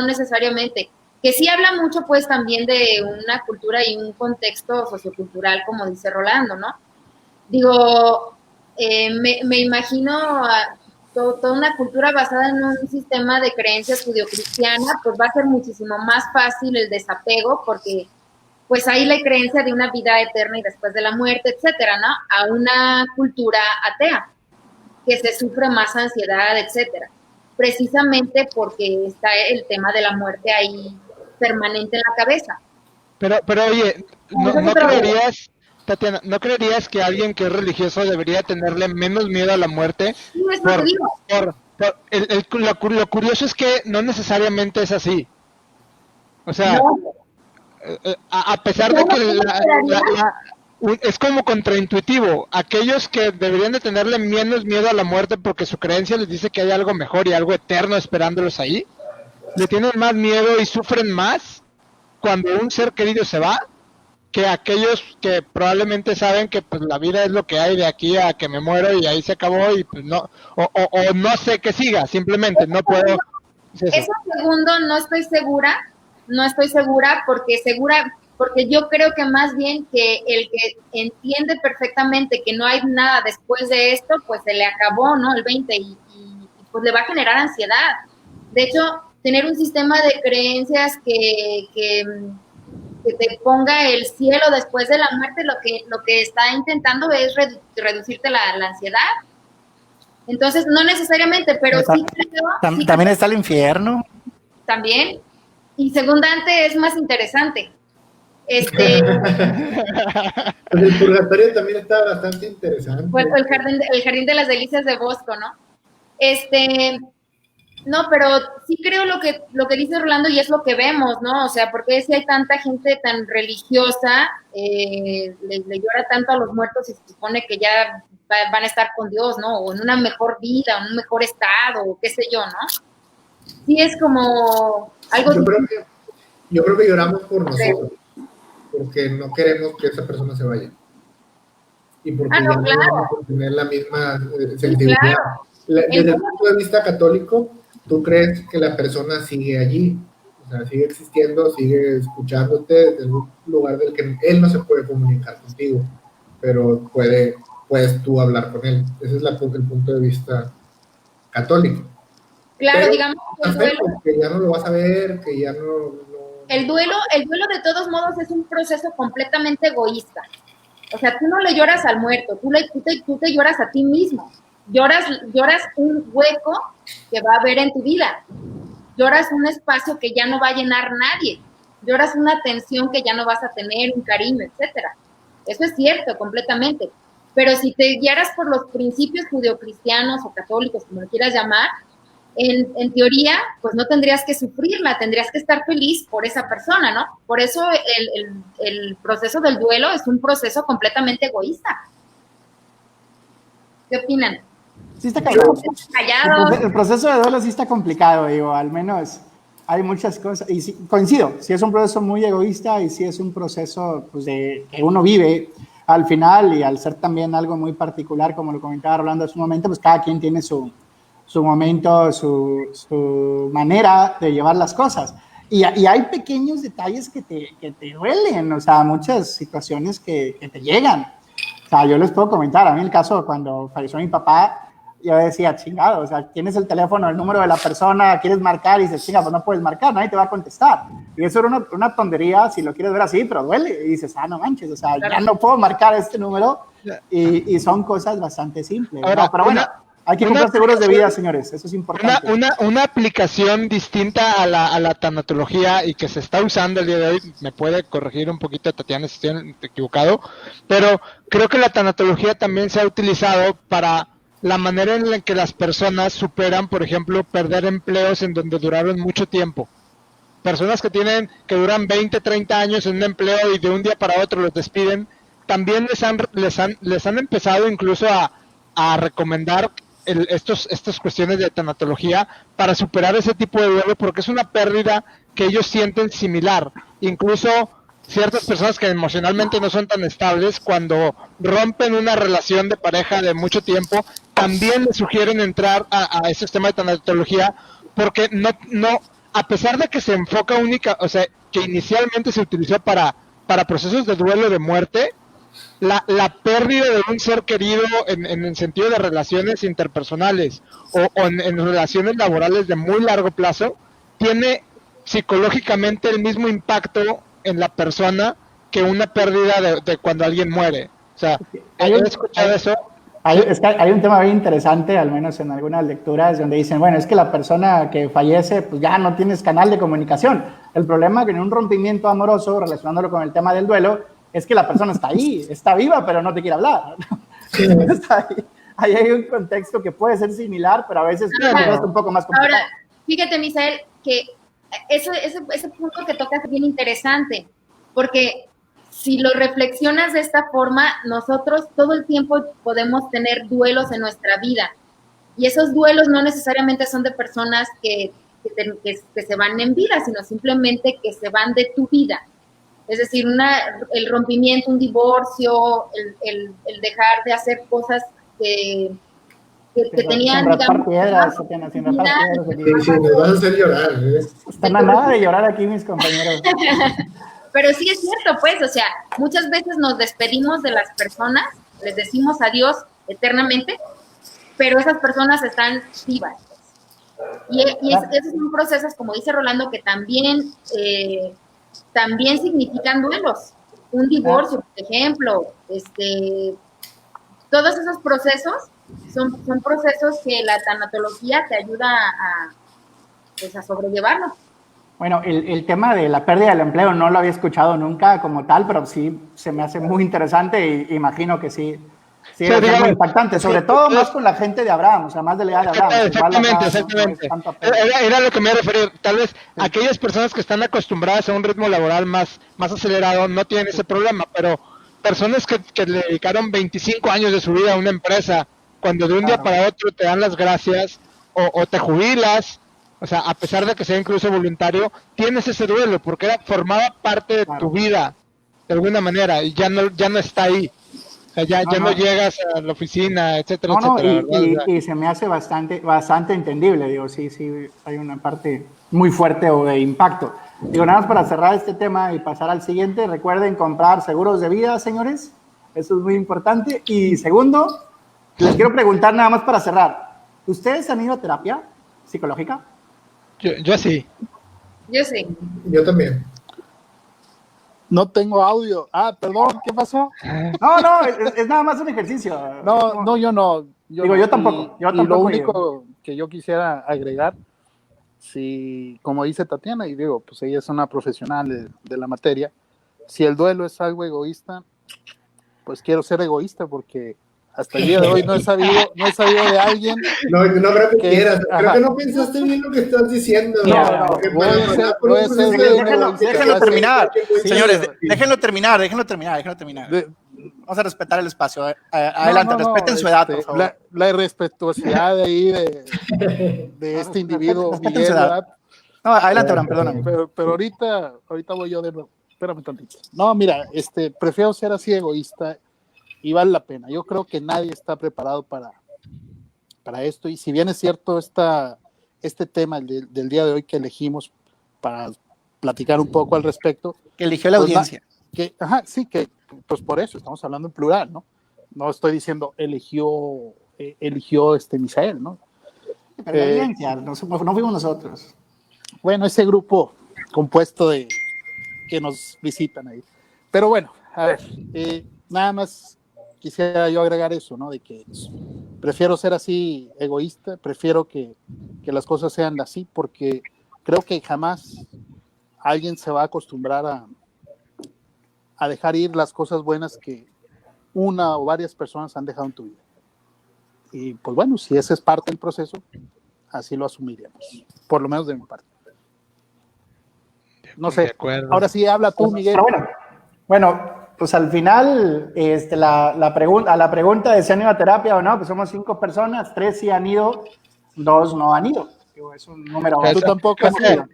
necesariamente. Que sí habla mucho, pues, también de una cultura y un contexto sociocultural, como dice Rolando, ¿no? Digo, me imagino toda una cultura basada en un sistema de creencias judio-cristiana, pues va a ser muchísimo más fácil el desapego, porque pues ahí la creencia de una vida eterna y después de la muerte, etcétera, ¿no? A una cultura atea, que se sufre más ansiedad, etcétera. Precisamente porque está el tema de la muerte ahí permanente en la cabeza. Pero oye, ¿no creerías, Tatiana, ¿no creerías que alguien que es religioso debería tenerle menos miedo a la muerte? Sí, es lo que digo. Lo curioso es que no necesariamente es así. O sea, no. A pesar de que es como contraintuitivo. Aquellos que deberían de tenerle menos miedo a la muerte porque su creencia les dice que hay algo mejor y algo eterno esperándolos ahí, le tienen más miedo y sufren más cuando un ser querido se va, que aquellos que probablemente saben que pues la vida es lo que hay de aquí a que me muero y ahí se acabó y pues no, o no sé que siga, simplemente no puedo. Eso segundo no estoy segura porque yo creo que más bien que el que entiende perfectamente que no hay nada después de esto, pues se le acabó, ¿no? El 20 y pues le va a generar ansiedad. De hecho, tener un sistema de creencias que te ponga el cielo después de la muerte, lo que está intentando es reducirte la ansiedad. Entonces, no necesariamente, pero sí creo... También está el infierno. También. Y segundante es más interesante. Pues el purgatorio también está bastante interesante. Pues el jardín de las delicias de Bosco, ¿no? No, pero sí creo lo que dice Rolando y es lo que vemos, ¿no? O sea, porque si hay tanta gente tan religiosa, le llora tanto a los muertos y se supone que ya van a estar con Dios, ¿no? O en una mejor vida, o en un mejor estado, o qué sé yo, ¿no? sí es como algo... Yo creo que lloramos por nosotros, porque no queremos que esa persona se vaya. Y porque ya no vamos a tener la misma sensibilidad. Claro. Desde el punto de vista católico, tú crees que la persona sigue allí, o sea, sigue existiendo, sigue escuchándote desde un lugar del que él no se puede comunicar contigo, pero puedes tú hablar con él. Ese es el punto de vista católico. Claro, pero, digamos que el duelo, que ya no lo vas a ver, que ya no... El duelo de todos modos es un proceso completamente egoísta. O sea, tú no le lloras al muerto, tú te lloras a ti mismo. Lloras un hueco que va a haber en tu vida. Lloras un espacio que ya no va a llenar nadie. Lloras una atención que ya no vas a tener, un cariño, etcétera. Eso es cierto, completamente. Pero si te guiaras por los principios judeocristianos o católicos, como lo quieras llamar, en teoría, pues no tendrías que sufrirla, tendrías que estar feliz por esa persona, ¿no? Por eso el proceso del duelo es un proceso completamente egoísta. ¿Qué opinan? Sí está callados. Callados. El proceso de duelo sí está complicado, digo, al menos hay muchas cosas, y sí, coincido, sí es un proceso muy egoísta y sí es un proceso pues, que uno vive al final, y al ser también algo muy particular, como lo comentaba Rolando hace un momento, pues cada quien tiene su momento, su manera de llevar las cosas. Y hay pequeños detalles que te duelen, o sea, muchas situaciones que te llegan. O sea, yo les puedo comentar, a mí el caso cuando falleció mi papá, yo decía, chingado, o sea, tienes el teléfono, el número de la persona, quieres marcar y dices, chinga, pues no puedes marcar, nadie te va a contestar. Y eso era una tontería, si lo quieres ver así, pero duele. Y dices, no manches, o sea, ya no puedo marcar este número. Y son cosas bastante simples. Ahora, ¿no? Pero bueno, hay que comprar seguros de vida, señores, eso es importante. Una aplicación distinta a la tanatología y que se está usando el día de hoy, me puede corregir un poquito Tatiana si estoy equivocado, pero creo que la tanatología también se ha utilizado para la manera en la que las personas superan, por ejemplo, perder empleos en donde duraron mucho tiempo. Personas que duran 20, 30 años en un empleo y de un día para otro los despiden, también les han empezado incluso a recomendar estas cuestiones de tanatología para superar ese tipo de duelo, porque es una pérdida que ellos sienten similar. Incluso ciertas personas que emocionalmente no son tan estables, cuando rompen una relación de pareja de mucho tiempo, también les sugieren entrar a ese sistema de tanatología, porque no, a pesar de que se enfoca o sea, que inicialmente se utilizó para procesos de duelo de muerte, la pérdida de un ser querido en el sentido de relaciones interpersonales o en relaciones laborales de muy largo plazo, tiene psicológicamente el mismo impacto en la persona que una pérdida de cuando alguien muere. O sea, ¿he escuchado eso? Es que hay un tema bien interesante, al menos en algunas lecturas, donde dicen, bueno, es que la persona que fallece, pues ya no tienes canal de comunicación. El problema es que en un rompimiento amoroso, relacionándolo con el tema del duelo, es que la persona está ahí, está viva, pero no te quiere hablar. Sí. Ahí hay un contexto que puede ser similar, pero a veces es un poco más complicado. Ahora, fíjate, Misael, que ese punto que tocas es bien interesante, porque si lo reflexionas de esta forma, nosotros todo el tiempo podemos tener duelos en nuestra vida, y esos duelos no necesariamente son de personas que se van en vida, sino simplemente que se van de tu vida. Es decir, el rompimiento, un divorcio, el dejar de hacer cosas que tenían, digamos... Sí, nos vas a hacer llorar. Están a nada de llorar aquí mis compañeros. Pero sí es cierto, pues, o sea, muchas veces nos despedimos de las personas, les decimos adiós eternamente, pero esas personas están vivas. Y esos son procesos, como dice Rolando, que también significan duelos. Un divorcio, por ejemplo, todos esos procesos son procesos que la tanatología te ayuda a sobrellevarlo. Bueno, el tema de la pérdida del empleo no lo había escuchado nunca como tal, pero sí se me hace muy interesante y imagino que sí es muy impactante, sobre todo más con la gente de Abraham, o sea, más de la edad de Abraham. Exactamente. Era lo que me refería. Tal vez aquellas personas que están acostumbradas a un ritmo laboral más acelerado no tienen ese problema, pero personas que le dedicaron 25 años de su vida a una empresa, cuando de un día para otro te dan las gracias o te jubilas O sea, a pesar de que sea incluso voluntario, tienes ese duelo porque formaba parte de tu vida de alguna manera y ya no está ahí. O sea, ya no llegas a la oficina, etcétera, etcétera. Y se me hace bastante entendible, digo, sí, hay una parte muy fuerte o de impacto. Digo, nada más para cerrar este tema y pasar al siguiente, recuerden comprar seguros de vida, señores, eso es muy importante. Y segundo, les quiero preguntar nada más para cerrar, ¿ustedes han ido a terapia psicológica? Yo sí. Yo sí. Yo también. No tengo audio. Ah, perdón, ¿qué pasó? No, es nada más un ejercicio. No, yo no. Yo tampoco. Y lo único que yo quisiera agregar, si, como dice Tatiana, y digo, pues ella es una profesional de la materia, si el duelo es algo egoísta, pues quiero ser egoísta porque hasta el día de hoy no he sabido de alguien. No creo que quieras. Creo que no pensaste bien lo que estás diciendo. Déjenlo terminar. Señores, déjenlo terminar. Vamos a respetar el espacio. Adelante, respeten su edad, por favor. La irrespetuosidad de ahí de este individuo, Miguel, ¿verdad? No, adelante, Abraham, perdóname. Pero ahorita voy yo de nuevo. Espérame tantito. No, mira, prefiero ser así egoísta y vale la pena. Yo creo que nadie está preparado para esto, y si bien es cierto este tema del día de hoy que elegimos para platicar un poco al respecto. Que eligió la audiencia. Que pues por eso estamos hablando en plural, ¿no? No estoy diciendo eligió Misael, ¿no? Pero la audiencia, no fuimos nosotros. Bueno, ese grupo compuesto de que nos visitan ahí. Pero bueno, a ver, nada más quisiera yo agregar eso, ¿no? De que prefiero ser así egoísta, prefiero que las cosas sean así, porque creo que jamás alguien se va a acostumbrar a dejar ir las cosas buenas que una o varias personas han dejado en tu vida. Y pues bueno, si ese es parte del proceso, así lo asumiríamos, por lo menos de mi parte. No sé, ahora sí habla tú, Miguel. Bueno, pues al final, la pregunta de si han ido a terapia o no, pues somos 5 personas, 3 sí han ido, 2 no han ido. Es un número. Tú tampoco has ido.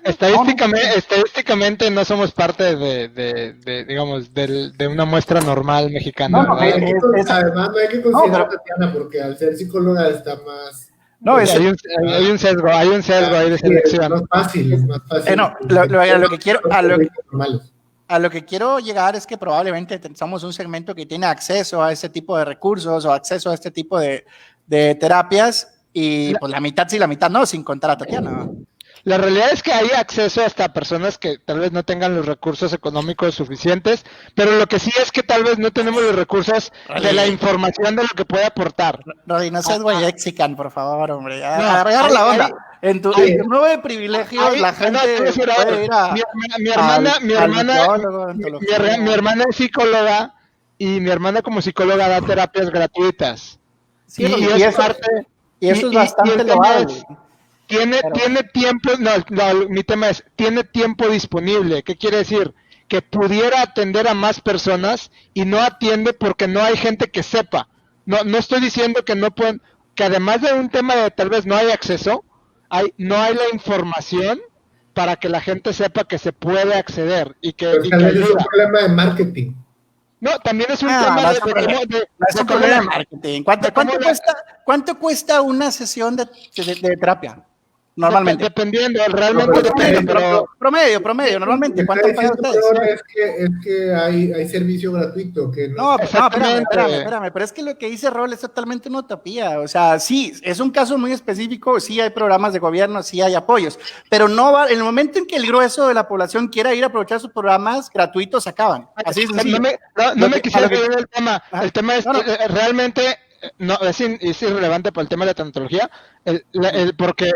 Estadísticamente no somos parte de una muestra normal mexicana. Además, no hay que considerar a Tatiana, porque al ser psicóloga está más. No, hay un sesgo ahí de selección. Es más fácil. A lo que quiero llegar es que probablemente somos un segmento que tiene acceso a ese tipo de recursos o acceso a este tipo de terapias, y pues la mitad sí, la mitad no, sin contar a Tatiana. La realidad es que hay acceso hasta a personas que tal vez no tengan los recursos económicos suficientes, pero lo que sí es que tal vez no tenemos los recursos de la información de lo que puede aportar. Rodri, no seas guayexican, por favor, hombre. Agarra la onda. En tu nuevo de privilegios, la gente puede ir a... Mi hermana es psicóloga, y mi hermana como psicóloga da terapias gratuitas. Sí, y eso es bastante loable. Tiene tiempo, mi tema es, tiene tiempo disponible. ¿Qué quiere decir? Que pudiera atender a más personas y no atiende porque no hay gente que sepa. No estoy diciendo que no pueden, que además de un tema de tal vez no hay acceso, no hay la información para que la gente sepa que se puede acceder y que es un problema de marketing. No, también es un tema de marketing. ¿Cuánto cuesta una sesión de terapia? Normalmente. Dependiendo, realmente depende, pero... Promedio, normalmente. ¿Cuánto pagan ustedes? Es que hay servicio gratuito. Que no, espérame, pero es que lo que dice Rol es totalmente una utopía. O sea, sí, es un caso muy específico, sí hay programas de gobierno, sí hay apoyos, pero no va, en el momento en que el grueso de la población quiera ir a aprovechar sus programas gratuitos, se acaban. Así es. No me quisiera ver el tema. El tema es realmente, es irrelevante para el tema de la tanatología, porque...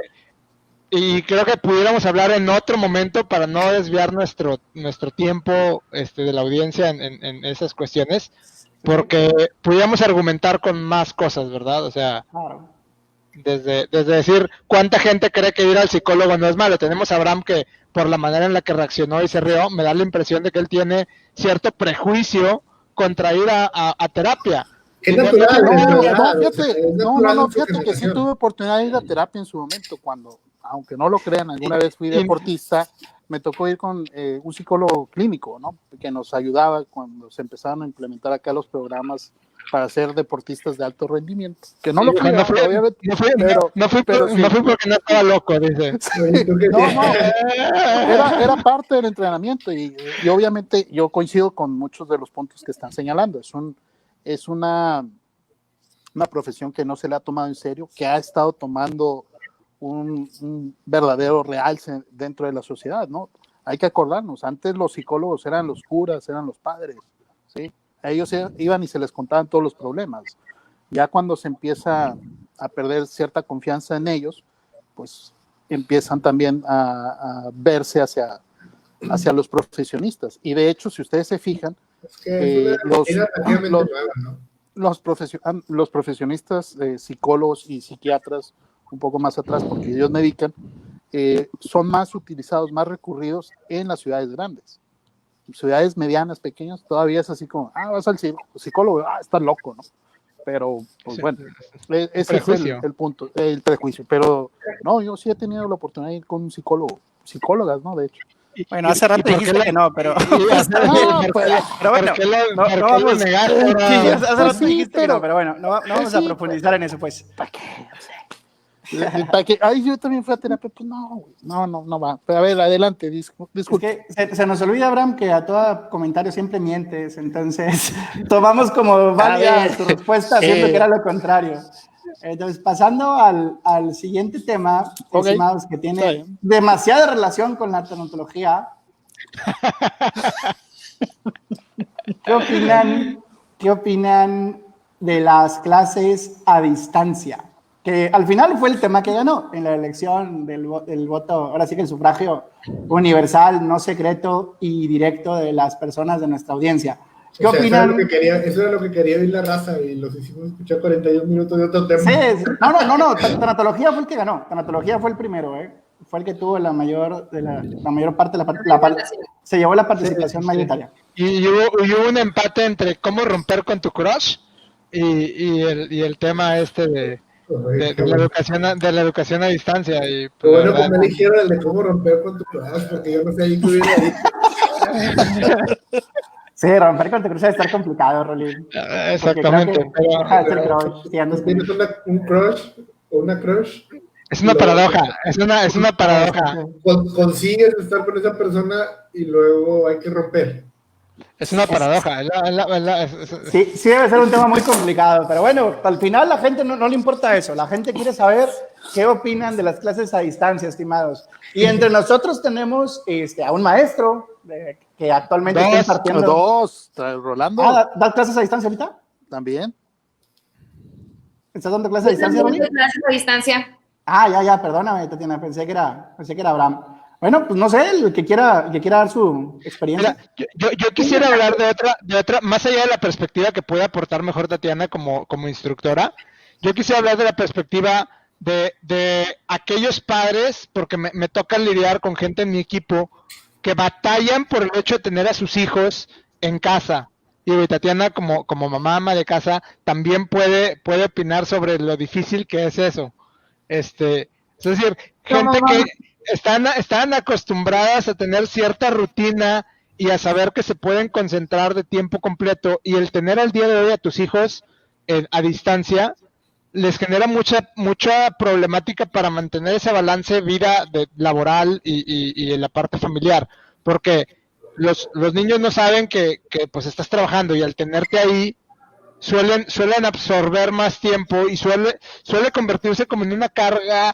Y creo que pudiéramos hablar en otro momento para no desviar nuestro tiempo de la audiencia en esas cuestiones, porque pudiéramos argumentar con más cosas, ¿verdad? O sea, desde decir cuánta gente cree que ir al psicólogo no es malo. Tenemos a Abraham que por la manera en la que reaccionó y se rió, me da la impresión de que él tiene cierto prejuicio contra ir a terapia. Es natural. Fíjate que sí tuve oportunidad de ir a terapia en su momento, cuando aunque no lo crean, alguna vez fui deportista, me tocó ir con un psicólogo clínico, ¿no? Que nos ayudaba cuando se empezaron a implementar acá los programas para ser deportistas de alto rendimiento. Que no lo fui, obviamente. No fui porque no estaba loco, dice. Era parte del entrenamiento y obviamente yo coincido con muchos de los puntos que están señalando. Es una profesión que no se le ha tomado en serio, que ha estado tomando un verdadero realce dentro de la sociedad, ¿no? Hay que acordarnos, antes los psicólogos eran los curas, eran los padres, ¿sí? Ellos iban y se les contaban todos los problemas. Ya cuando se empieza a perder cierta confianza en ellos, pues empiezan también a verse hacia los profesionistas. Y de hecho, si ustedes se fijan, los profesionistas, psicólogos y psiquiatras, un poco más atrás, porque ellos medican, son más utilizados, más recurridos en las ciudades grandes. Ciudades medianas, pequeñas, todavía es así como, vas al psicólogo, estás loco, ¿no? Pero, pues bueno, ese es el punto, el prejuicio. Pero, no, yo sí he tenido la oportunidad de ir con un psicólogo, psicólogas, ¿no? De hecho. Bueno, hace rato dijiste que no, pero... pero bueno, no vamos a negar. Hace rato dijiste que no, pero bueno, no vamos a profundizar en eso, pues. ¿Para qué? No sé. Yo también fui a terapia, pues no va. Pero a ver, adelante, disculpe. Es que se nos olvida, Abraham, que a todo comentario siempre mientes, entonces tomamos como válida tu respuesta, siendo que era lo contrario. Entonces, pasando al siguiente tema, estimados, que tiene demasiada relación con la tanatología. ¿Qué opinan de las clases a distancia? Que al final fue el tema que ganó en la elección del voto, ahora sí que el sufragio universal, no secreto y directo de las personas de nuestra audiencia. ¿Qué opinan? Eso era lo que quería oír la raza y los hicimos escuchar 41 minutos de otro tema. Sí. No. Tanatología fue el que ganó. Tanatología fue el primero, Fue el que tuvo la mayor parte, se llevó la participación mayoritaria. Y hubo un empate entre cómo romper con tu crush y el tema de la educación a distancia. Y, pues, bueno, que me dijeron el de cómo romper con tu crush, porque yo no sé ahí qué hubiera dicho. Sí, romper con tu crush debe estar complicado, Rolín. Exactamente. ¿Tienes un crush o una crush? Es una paradoja, es una paradoja. Consigues estar con esa persona y luego hay que romper. Es una paradoja. Sí, debe ser un tema muy complicado, pero bueno, al final la gente no le importa eso. La gente quiere saber qué opinan de las clases a distancia, estimados. Y entre nosotros tenemos a un maestro que actualmente está impartiendo. Rolando. ¿Das clases a distancia ahorita? También. ¿Estás dando clases a distancia, Rolando? Clases a distancia. Ya, perdóname, Tatiana, pensé que era Abraham. Bueno, pues no sé, el que quiera dar su experiencia. Mira, yo quisiera hablar de otra, más allá de la perspectiva que puede aportar mejor Tatiana como instructora, yo quisiera hablar de la perspectiva de aquellos padres, porque me toca lidiar con gente en mi equipo que batallan por el hecho de tener a sus hijos en casa. Y Tatiana, como mamá ama de casa, también puede opinar sobre lo difícil que es eso. Es decir, gente que están acostumbradas a tener cierta rutina y a saber que se pueden concentrar de tiempo completo, y el tener al día de hoy a tus hijos a distancia les genera mucha problemática para mantener ese balance vida laboral y en la parte familiar, porque los niños no saben que pues estás trabajando, y al tenerte ahí suelen absorber más tiempo y suele convertirse como en una carga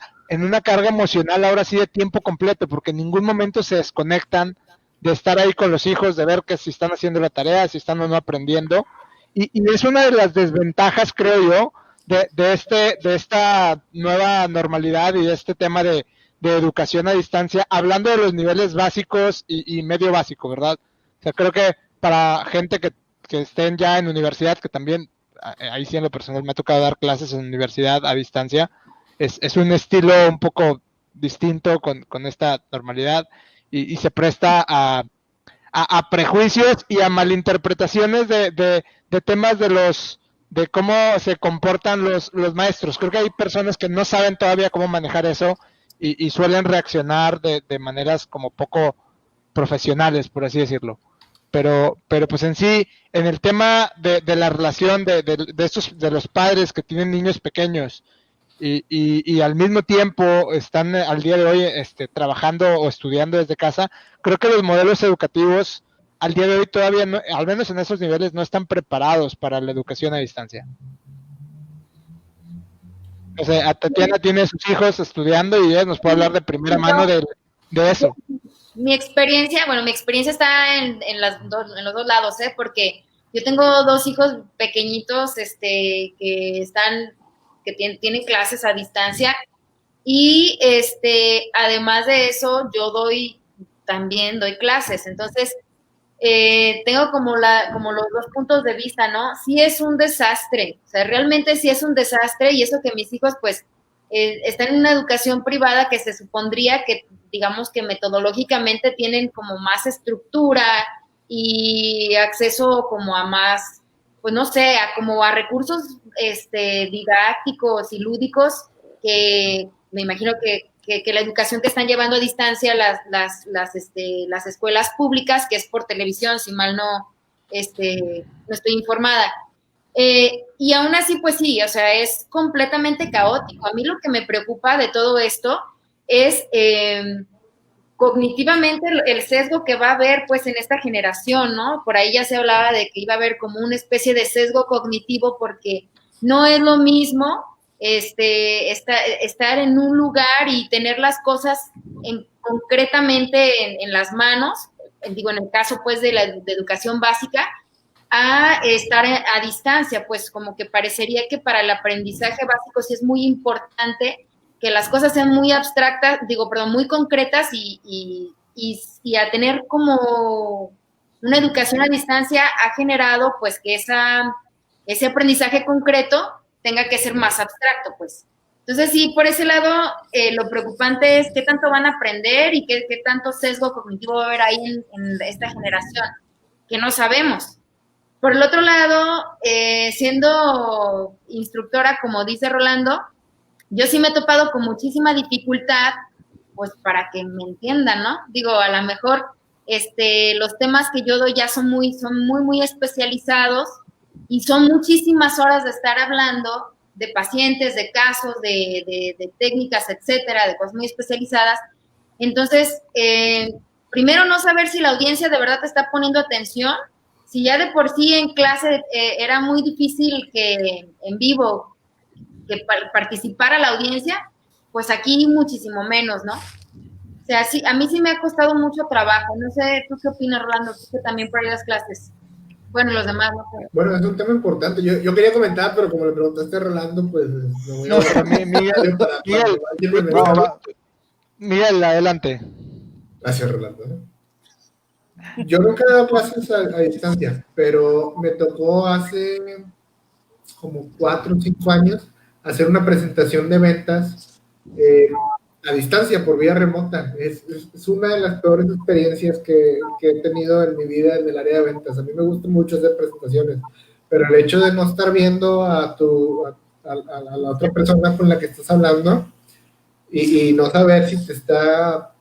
emocional, ahora sí de tiempo completo, porque en ningún momento se desconectan de estar ahí con los hijos, de ver que si están haciendo la tarea, si están o no aprendiendo, y es una de las desventajas, creo yo, de esta nueva normalidad y de este tema de educación a distancia, hablando de los niveles básicos y medio básico, ¿verdad? O sea, creo que para gente que estén ya en universidad, que también, ahí sí en lo personal me ha tocado dar clases en universidad a distancia, es un estilo un poco distinto con esta normalidad, y se presta a prejuicios y a malinterpretaciones de temas de cómo se comportan los maestros. Creo que hay personas que no saben todavía cómo manejar eso, y suelen reaccionar de maneras como poco profesionales, por así decirlo. Pero pues en sí, en el tema de la relación de los padres que tienen niños pequeños y al mismo tiempo están al día de hoy trabajando o estudiando desde casa, creo que los modelos educativos al día de hoy todavía, no, al menos en esos niveles, no están preparados para la educación a distancia. O sea, Tatiana tiene sus hijos estudiando y ella nos puede hablar de primera mano de eso. Mi experiencia está en los dos lados, porque yo tengo 2 hijos pequeñitos que tienen clases a distancia y además de eso yo también doy clases, entonces tengo como los 2 puntos de vista, ¿no? Sí es un desastre, o sea, realmente sí es un desastre, y eso que mis hijos pues están en una educación privada que se supondría que, digamos, que metodológicamente tienen como más estructura y acceso como a más, pues no sé, como a recursos didácticos y lúdicos que me imagino que la educación que están llevando a distancia las escuelas públicas, que es por televisión, si mal no estoy informada. Y aún así, pues sí, o sea, es completamente caótico. A mí lo que me preocupa de todo esto es cognitivamente el sesgo que va a haber pues en esta generación, ¿no? Por ahí ya se hablaba de que iba a haber como una especie de sesgo cognitivo, porque no es lo mismo estar en un lugar y tener las cosas concretamente en las manos, digo, en el caso pues de educación básica, a estar a distancia, pues como que parecería que para el aprendizaje básico sí es muy importante que las cosas sean muy abstractas, muy concretas y a tener como una educación a distancia ha generado pues que ese aprendizaje concreto tenga que ser más abstracto, pues. Entonces, sí, por ese lado, lo preocupante es qué tanto van a aprender y qué tanto sesgo cognitivo va a haber ahí en esta generación, que no sabemos. Por el otro lado, siendo instructora, como dice Rolando, yo sí me he topado con muchísima dificultad, pues para que me entiendan, ¿no? Digo, a lo mejor los temas que yo doy ya son muy, muy especializados y son muchísimas horas de estar hablando de pacientes, de casos, de técnicas, etcétera, de cosas muy especializadas. Entonces, primero no saber si la audiencia de verdad te está poniendo atención. Si ya de por sí en clase era muy difícil que en vivo que participara la audiencia, pues aquí muchísimo menos, ¿no? O sea, sí, a mí sí me ha costado mucho trabajo. No sé, ¿tú qué opinas, Rolando? Tú que también por ahí las clases. Bueno, los demás, no sé. Bueno, es un tema importante. Yo quería comentar, pero como le preguntaste a Rolando, pues me voy a... Miguel, adelante. Gracias, Rolando. Yo nunca he dado clases a distancia, pero me tocó hace como 4 o 5 años hacer una presentación de ventas a distancia, por vía remota. Es una de las peores experiencias que he tenido en mi vida en el área de ventas. A mí me gusta mucho hacer presentaciones, pero el hecho de no estar viendo a la otra persona con la que estás hablando y no saber si te está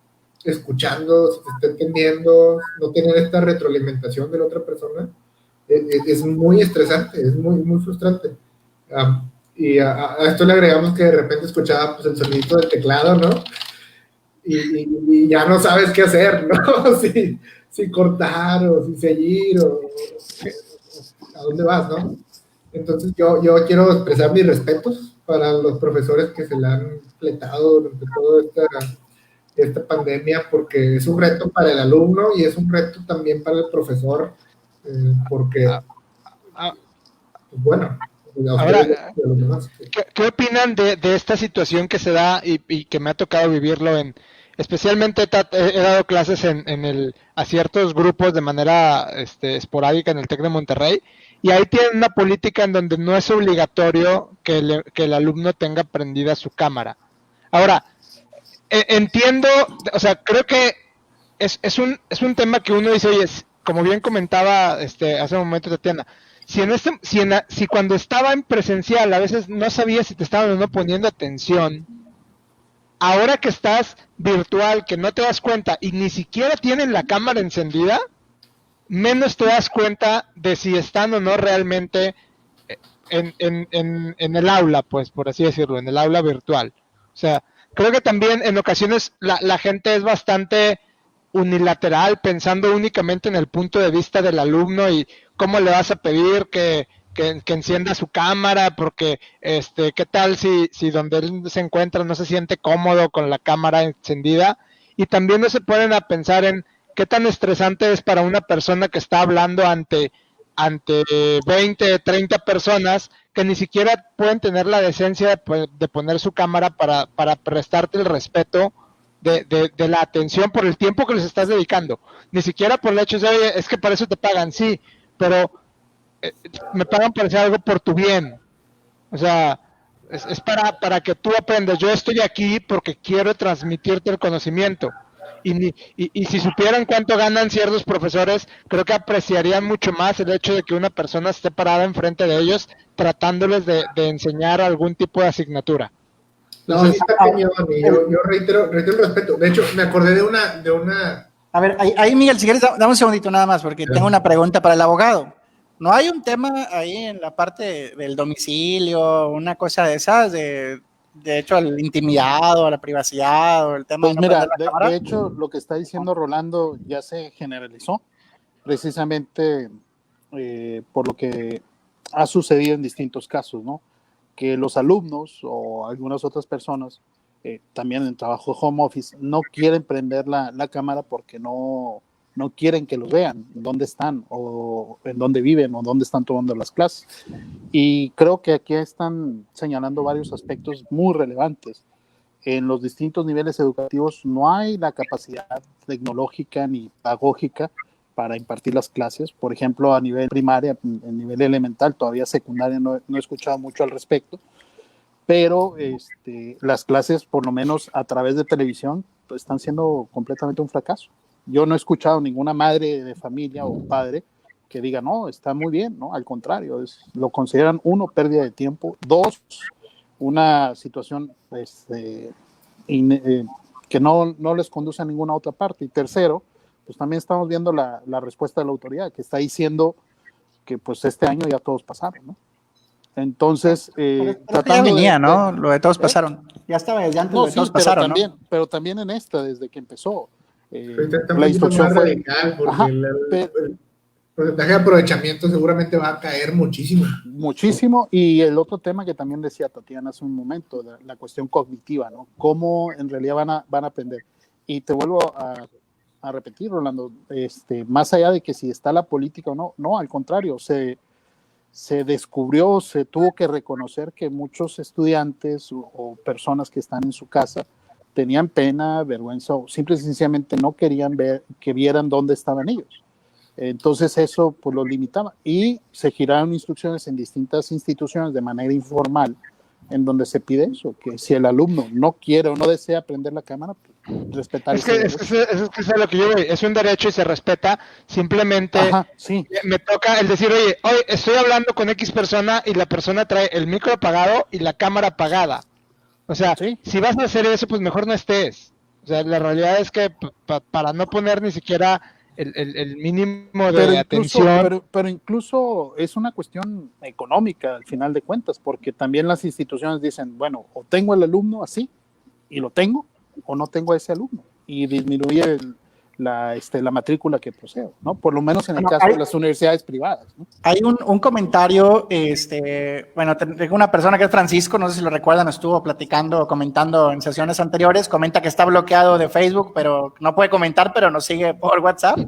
escuchando, si te está entendiendo, no tener esta retroalimentación de la otra persona, es muy estresante, es muy, muy frustrante. Y a esto le agregamos que de repente escuchaba pues, el sonidito del teclado, ¿no? Y ya no sabes qué hacer, ¿no? Si cortar o si seguir o a dónde vas, ¿no? Entonces yo quiero expresar mis respetos para los profesores que se le han fletado durante toda esta pandemia, porque es un reto para el alumno y es un reto también para el profesor, porque, pues bueno... Ahora, ¿qué opinan de esta situación que se da y que me ha tocado vivirlo especialmente he dado clases a ciertos grupos de manera esporádica en el TEC de Monterrey, y ahí tienen una política en donde no es obligatorio que el alumno tenga prendida su cámara. Ahora, entiendo, o sea, creo que es un tema que uno dice, oye, como bien comentaba hace un momento Tatiana, si cuando estaba en presencial a veces no sabías si te estaban o no poniendo atención, ahora que estás virtual, que no te das cuenta y ni siquiera tienen la cámara encendida, menos te das cuenta de si están o no realmente en el aula, pues, por así decirlo, en el aula virtual. O sea, creo que también en ocasiones la gente es bastante unilateral, pensando únicamente en el punto de vista del alumno y cómo le vas a pedir que encienda su cámara, porque qué tal si donde él se encuentra no se siente cómodo con la cámara encendida, y también no se ponen a pensar en qué tan estresante es para una persona que está hablando ante 20, 30 personas que ni siquiera pueden tener la decencia de poner su cámara para prestarte el respeto de la atención por el tiempo que les estás dedicando, ni siquiera por el hecho de, oye, es que para eso te pagan, sí, pero me pagan por hacer algo por tu bien. O sea, es para que tú aprendas. Yo estoy aquí porque quiero transmitirte el conocimiento. Y si supieran cuánto ganan ciertos profesores, creo que apreciarían mucho más el hecho de que una persona esté parada enfrente de ellos tratándoles de enseñar algún tipo de asignatura. No, sí está cañón, y yo reitero el respeto. De hecho, me acordé de una... A ver, ahí Miguel, si quieres, dame un segundito nada más, porque tengo una pregunta para el abogado. ¿No hay un tema ahí en la parte del domicilio, una cosa de esas, de hecho, al intimidad o a la privacidad o el tema? Pues de mira, de hecho, lo que está diciendo Rolando ya se generalizó, precisamente por lo que ha sucedido en distintos casos, ¿no? Que los alumnos o algunas otras personas, también en trabajo home office, no quieren prender la cámara porque no quieren que los vean, dónde están o en dónde viven o dónde están tomando las clases. Y creo que aquí están señalando varios aspectos muy relevantes. En los distintos niveles educativos no hay la capacidad tecnológica ni pedagógica para impartir las clases. Por ejemplo, a nivel primaria, en nivel elemental, todavía secundaria no he escuchado mucho al respecto, pero las clases, por lo menos a través de televisión, pues, están siendo completamente un fracaso. Yo no he escuchado ninguna madre de familia o padre que diga, no, está muy bien, ¿no? Al contrario, lo consideran, uno, pérdida de tiempo, dos, una situación que no les conduce a ninguna otra parte, y tercero, pues también estamos viendo la respuesta de la autoridad, que está diciendo que pues este año ya todos pasaron, ¿no? Entonces, tratando venía, ¿no? Lo de todos pasaron. Ya estaba desde antes, de todos pasaron, también, ¿no? Pero también en desde que empezó. La instrucción fue radical porque el porcentaje de aprovechamiento seguramente va a caer muchísimo. Muchísimo. Y el otro tema que también decía Tatiana hace un momento, la cuestión cognitiva, ¿no? Cómo en realidad van a aprender. Y te vuelvo a repetir, Rolando, más allá de que si está la política o no, al contrario, se descubrió, se tuvo que reconocer que muchos estudiantes o personas que están en su casa tenían pena, vergüenza o simple y sencillamente no querían que vieran dónde estaban ellos. Entonces eso pues lo limitaba, y se giraron instrucciones en distintas instituciones de manera informal en donde se pide eso, que si el alumno no quiere o no desea prender la cámara, pues, respetar. Es que es lo que yo veo, es un derecho y se respeta, simplemente. Ajá, sí. Me toca el decir, oye, estoy hablando con X persona y la persona trae el micro apagado y la cámara apagada. O sea, ¿sí? Si vas a hacer eso, pues mejor no estés. O sea, la realidad es que para no poner ni siquiera el mínimo de atención. Pero incluso es una cuestión económica al final de cuentas, porque también las instituciones dicen, bueno, o tengo el alumno así, y lo tengo, o no tengo a ese alumno, y disminuye la matrícula que procedo, ¿no? Por lo menos en el caso de las universidades privadas, ¿no? Hay un comentario, bueno, tengo una persona que es Francisco, no sé si lo recuerdan, estuvo comentando en sesiones anteriores, comenta que está bloqueado de Facebook, pero no puede comentar, pero nos sigue por WhatsApp,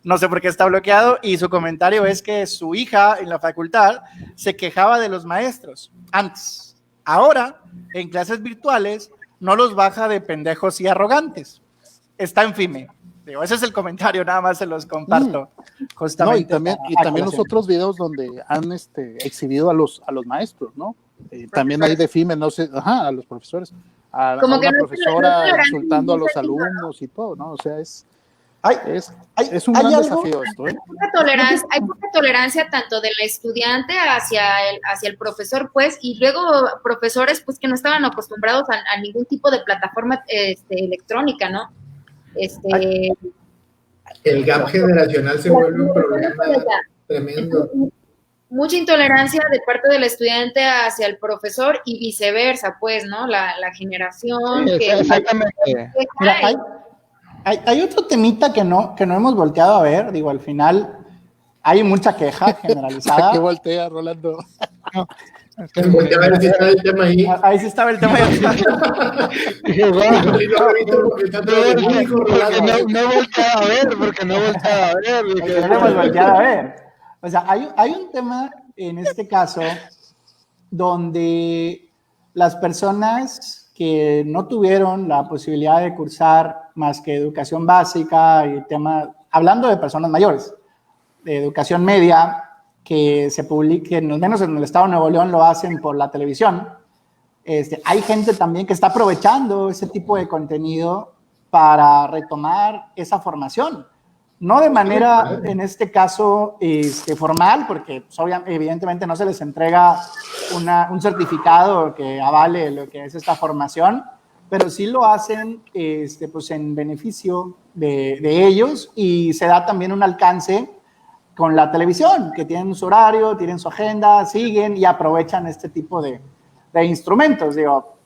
no sé por qué está bloqueado, y su comentario es que su hija en la facultad se quejaba de los maestros antes. Ahora, en clases virtuales, no los baja de pendejos y arrogantes. Está en FIME. Ese es el comentario, nada más se los comparto. Justamente. No, y también los otros videos donde han exhibido a los maestros, ¿no? También hay de FIME, no sé, a los profesores, a una profesora insultando a los alumnos y todo, ¿no? O sea, Es un gran desafío esto, ¿eh? Hay poca tolerancia tanto del estudiante hacia el profesor, pues, y luego profesores, pues, que no estaban acostumbrados a ningún tipo de plataforma electrónica, ¿no? El gap generacional se vuelve un problema tremendo. Mucha intolerancia de parte del estudiante hacia el profesor y viceversa, pues, ¿no? La generación Sí, que... exactamente. Mira, hay otro temita que no hemos volteado a ver. Digo, al final hay mucha queja generalizada. ¿Qué voltea, Rolando? Voltea a ver si está el tema ahí. Ahí sí estaba el tema. Dije, guau. Y no lo he visto porque está atrás de mí, hijo, Rolando. No volteaba a ver, porque no volteaba a ver. Dije, No lo hemos volteado a ver. O sea, hay un tema en este caso donde las personas que no tuvieron la posibilidad de cursar más que educación básica y hablando de personas mayores, de educación media, que se publiquen, al menos en el estado de Nuevo León lo hacen por la televisión. Hay gente también que está aprovechando ese tipo de contenido para retomar esa formación. No de manera, en este caso, formal, porque pues, evidentemente no se les entrega un certificado que avale lo que es esta formación, pero sí lo hacen pues, en beneficio de ellos, y se da también un alcance con la televisión, que tienen su horario, tienen su agenda, siguen y aprovechan este tipo de instrumentos. Digo,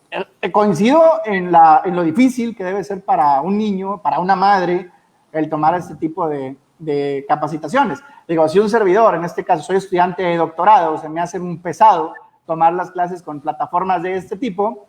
coincido en lo difícil que debe ser para un niño, para una madre, el tomar este tipo de capacitaciones. Digo, si un servidor, en este caso soy estudiante de doctorado, se me hace un pesado tomar las clases con plataformas de este tipo,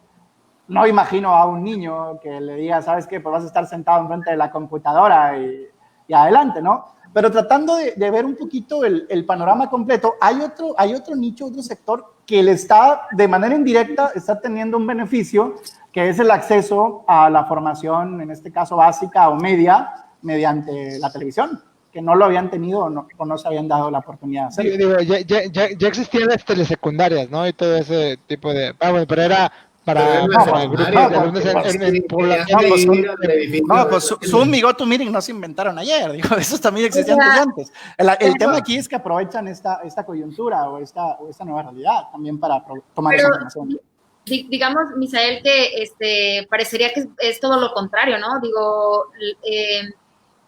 no imagino a un niño que le diga, ¿sabes qué? Pues vas a estar sentado enfrente de la computadora y adelante, ¿no? Pero tratando de ver un poquito el panorama completo, hay otro nicho, otro sector que le está, de manera indirecta, está teniendo un beneficio, que es el acceso a la formación, en este caso básica o media, mediante la televisión, que no lo habían tenido o no se habían dado la oportunidad de hacerlo. Digo, ya existían las telesecundarias, ¿no? Y todo ese tipo de... bueno, pero era para grupos de alumnos en población. Pues Zoom y GoToMeeting no se inventaron ayer, digo, esos también existían desde antes. El tema aquí es que aprovechan esta coyuntura o esta nueva realidad también para tomar esa información. Digamos, Misael, que parecería que es todo lo contrario, ¿no? Digo,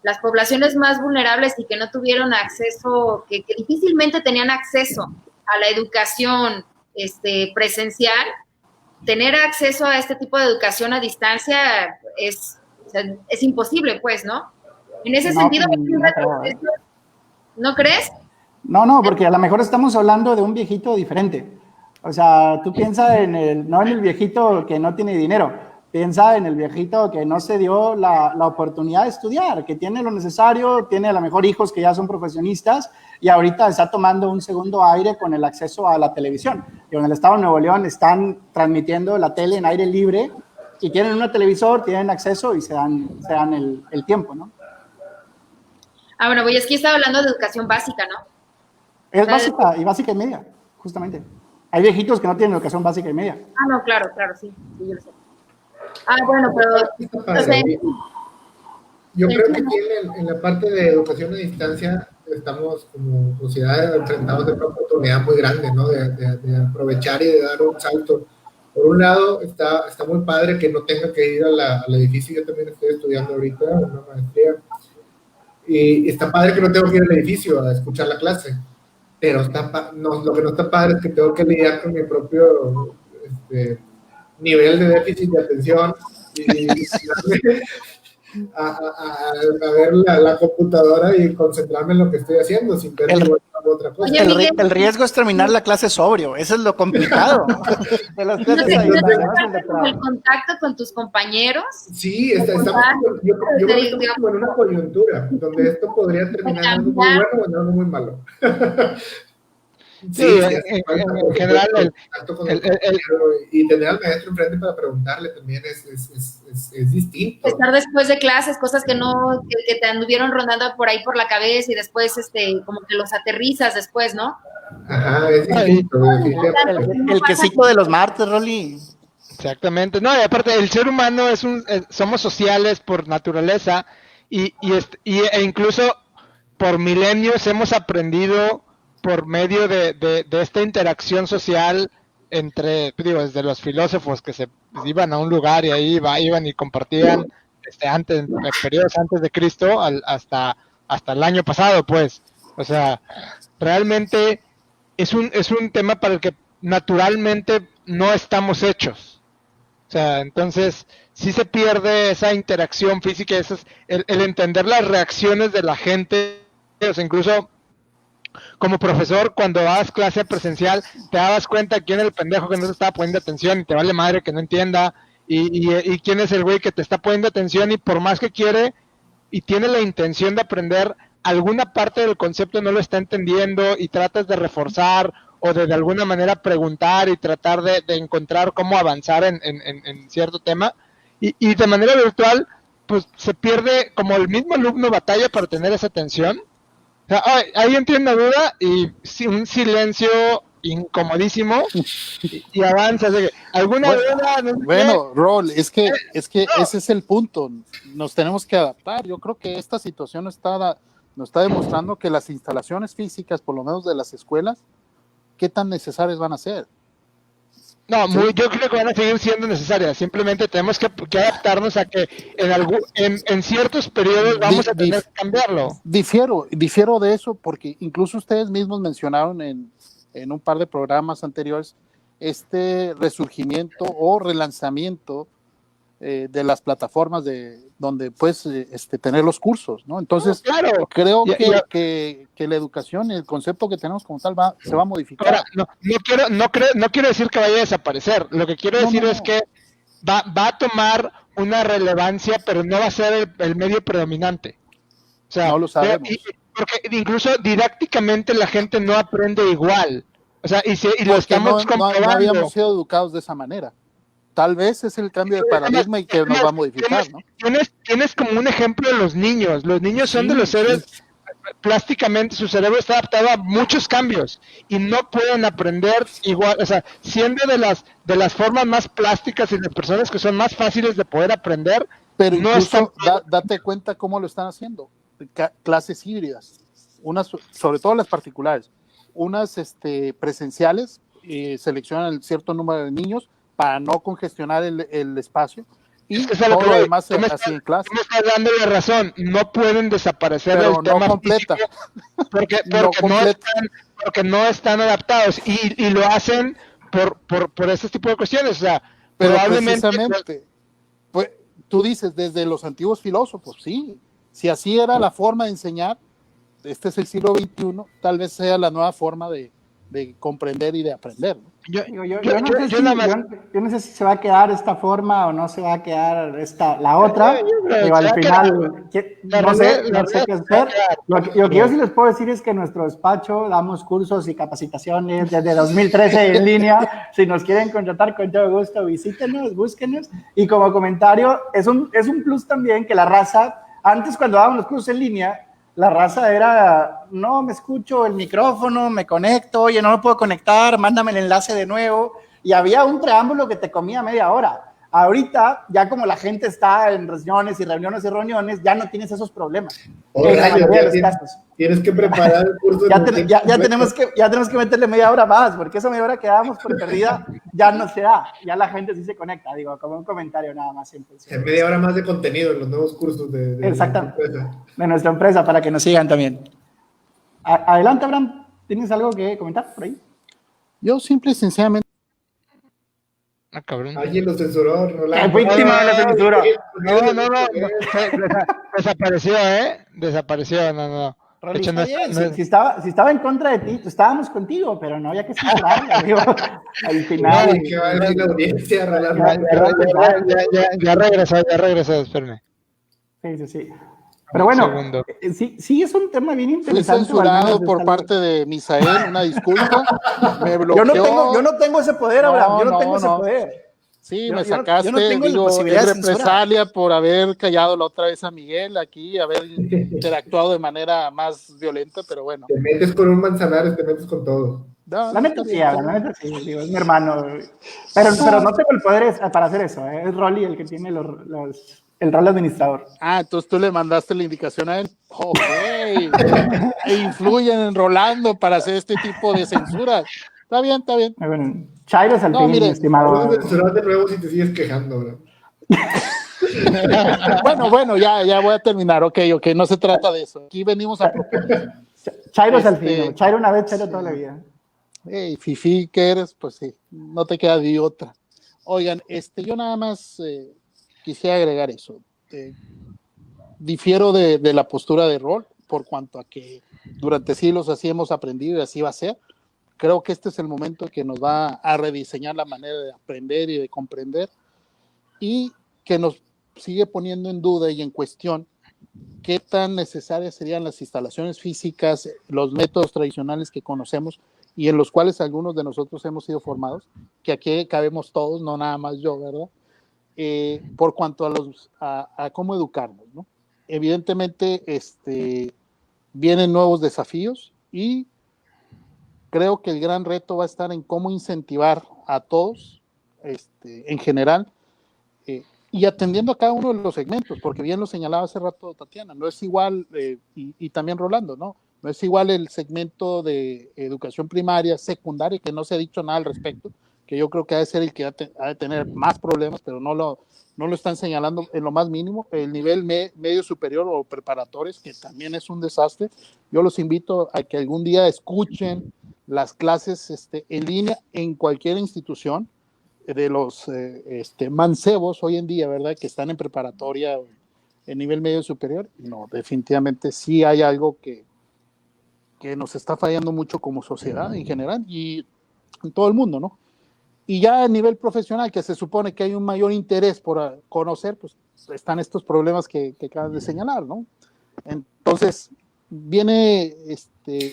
las poblaciones más vulnerables y que no tuvieron acceso, que difícilmente tenían acceso a la educación presencial, tener acceso a este tipo de educación a distancia es imposible, pues, ¿no? En ese sentido, ¿no crees? No, porque a lo mejor estamos hablando de un viejito diferente. O sea, tú piensa no en el viejito que no tiene dinero, piensa en el viejito que no se dio la oportunidad de estudiar, que tiene lo necesario, tiene a lo mejor hijos que ya son profesionistas y ahorita está tomando un segundo aire con el acceso a la televisión. Y en el estado de Nuevo León están transmitiendo la tele en aire libre y tienen un televisor, tienen acceso y se dan el tiempo, ¿no? Ah, bueno, pues es que yo estaba hablando de educación básica, ¿no? Es básica y básica y media, justamente. Hay viejitos que no tienen educación básica y media. Ah, no, claro, sí, yo lo sé. Ah, bueno, pero... Entonces, yo creo que aquí en la parte de educación a distancia estamos como sociedad enfrentados a una oportunidad muy grande, ¿no? De aprovechar y de dar un salto. Por un lado, está muy padre que no tenga que ir al edificio. Yo también estoy estudiando ahorita una maestría. Y está padre que no tengo que ir al edificio a escuchar la clase. Pero lo que no está padre es que tengo que lidiar con mi propio nivel de déficit de atención y a ver la computadora y concentrarme en lo que estoy haciendo sin ver otra cosa. Oye, el riesgo es terminar la clase sobrio, eso es lo complicado. De las clases el contacto con tus compañeros. Sí, estamos yo como en una coyuntura donde esto podría terminar en algo muy bueno o en algo muy malo. Sí, en general y tener al maestro enfrente para preguntarle también es distinto. Estar después de clases, cosas que te anduvieron rondando por ahí por la cabeza y después como que los aterrizas después, ¿no? Ajá, es distinto. El quesito de los martes, Rolly. Exactamente. No, y aparte el ser humano somos sociales por naturaleza e incluso por milenios hemos aprendido por medio de esta interacción social entre, digo, desde los filósofos que se iban a un lugar y ahí iban y compartían antes, periodos antes de Cristo hasta el año pasado, pues. O sea, realmente es un tema para el que naturalmente no estamos hechos. O sea, entonces sí se pierde esa interacción física, el entender las reacciones de la gente. O sea, incluso como profesor, cuando das clase presencial, te dabas cuenta quién es el pendejo que no te estaba poniendo atención y te vale madre que no entienda, y quién es el güey que te está poniendo atención y por más que quiere y tiene la intención de aprender, alguna parte del concepto no lo está entendiendo y tratas de reforzar o de alguna manera preguntar y tratar de encontrar cómo avanzar en cierto tema, y de manera virtual, pues se pierde, como el mismo alumno batalla para tener esa atención. O sea, alguien tiene una duda y un silencio incomodísimo y avanza. Así que, ¿alguna duda? No sé Bueno, Rol, es que no. ese es el punto. Nos tenemos que adaptar. Yo creo que esta situación nos está demostrando que las instalaciones físicas, por lo menos de las escuelas, ¿qué tan necesarias van a ser? No, yo creo que van a seguir siendo necesarias. Simplemente tenemos que adaptarnos a que en ciertos periodos vamos a tener que cambiarlo. Difiero de eso porque incluso ustedes mismos mencionaron en un par de programas anteriores este resurgimiento o relanzamiento de las plataformas donde puedes tener los cursos, ¿no? Entonces, claro. Creo que la educación, el concepto que tenemos como tal se va a modificar. Ahora, no quiero decir que vaya a desaparecer. Lo que quiero decir es que va a tomar una relevancia, pero no va a ser el medio predominante. O sea, no lo sabemos. Porque incluso didácticamente la gente no aprende igual. O sea, y lo estamos comprobando. No habíamos sido educados de esa manera. Tal vez es el cambio de paradigma y que nos va a modificar, ¿no? Tienes como un ejemplo de los niños. Los niños son de los seres, plásticamente su cerebro está adaptado a muchos cambios y no pueden aprender igual, o sea, siendo de las formas más plásticas y de personas que son más fáciles de poder aprender. Pero no incluso date cuenta cómo lo están haciendo. Clases híbridas, unas, sobre todo las particulares, unas presenciales, seleccionan el cierto número de niños para no congestionar el espacio y todo lo demás así en clase. Me estás dando la razón, no pueden desaparecer pero del tema completa. porque no están adaptados y lo hacen por ese tipo de cuestiones. O sea, pero probablemente precisamente, pues, tú dices desde los antiguos filósofos, sí, si así era la forma de enseñar, este es el siglo XXI, tal vez sea la nueva forma de comprender y de aprender, ¿no? Yo no sé si se va a quedar esta forma o no se va a quedar la otra, pero al final no sé qué hacer. Lo que yo sí les puedo decir es que en nuestro despacho damos cursos y capacitaciones desde 2013 en línea. Si nos quieren contratar, con todo gusto, visítenos, búsquenos. Y como comentario, es un plus también que la raza, antes cuando dábamos los cursos en línea, la raza era, no me escucho el micrófono, me conecto, oye, no me puedo conectar, mándame el enlace de nuevo. Y había un preámbulo que te comía media hora. Ahorita, ya como la gente está en reuniones, ya no tienes esos problemas. Tienes que preparar el curso. ya tenemos que meterle media hora más, porque esa media hora que dábamos por perdida ya no se da. Ya la gente sí se conecta, digo, como un comentario nada más. Siempre. Media hora más de contenido en los nuevos cursos de nuestra empresa, para que nos sigan también. Adelante, Abraham, ¿tienes algo que comentar por ahí? Yo simple y sencillamente. Cabrón. Alguien lo censuró, Rolando. Víctima de la censura. No. Desapareció, no. Rolly, está bien. Si estaba en contra de ti, estábamos contigo, pero no había que censurarla, digo. Al final. ¿Qué va a decir la audiencia, Rolando? Ya regresó, espérame. Sí. Pero bueno, sí es un tema bien interesante. Fui censurado por parte de Misael, una disculpa. Me bloqueó. Yo no tengo ese poder, Abraham. Yo no tengo ese poder. Sí, me sacaste, en represalia por haber callado la otra vez a Miguel aquí, haber interactuado de manera más violenta, pero bueno. Te metes con un Manzanares, te metes con todo. La neta sí, digo, es mi hermano. Pero no tengo el poder para hacer eso. Es Rolly el que tiene El rol de administrador. Ah, entonces tú le mandaste la indicación a él. Ok. E influyen en Rolando para hacer este tipo de censura. Está bien, está bien. Muy bien. Chairo Salpín, No, mire, estimado. Vamos a censurar de nuevo si te sigues quejando, bro. Bueno, ya voy a terminar. Ok, no se trata de eso. Aquí venimos a proponer. Chairo Salpino. Chairo una vez, Chairo toda la vida. Hey, Fifi, ¿qué eres? Pues sí, no te queda de otra. Oigan, yo nada más quisiera agregar eso. Difiero de la postura de Rol, por cuanto a que durante siglos así hemos aprendido y así va a ser. Creo que este es el momento que nos va a rediseñar la manera de aprender y de comprender, y que nos sigue poniendo en duda y en cuestión qué tan necesarias serían las instalaciones físicas, los métodos tradicionales que conocemos y en los cuales algunos de nosotros hemos sido formados, que aquí cabemos todos, no nada más yo, ¿verdad? Por cuanto a cómo educarnos, ¿no? Evidentemente, vienen nuevos desafíos y creo que el gran reto va a estar en cómo incentivar a todos, en general, y atendiendo a cada uno de los segmentos, porque bien lo señalaba hace rato Tatiana, no es igual, y también Rolando, ¿no? No es igual el segmento de educación primaria, secundaria, que no se ha dicho nada al respecto, que yo creo que ha de ser el que ha de tener más problemas, pero no lo están señalando en lo más mínimo. El nivel medio superior o preparatorios, que también es un desastre. Yo los invito a que algún día escuchen las clases en línea en cualquier institución de los mancebos hoy en día, ¿verdad? Que están en preparatoria en nivel medio superior. No, definitivamente sí hay algo que nos está fallando mucho como sociedad en general y en todo el mundo, ¿no? Y ya a nivel profesional, que se supone que hay un mayor interés por conocer, pues están estos problemas que acabas de señalar, ¿no? Entonces, viene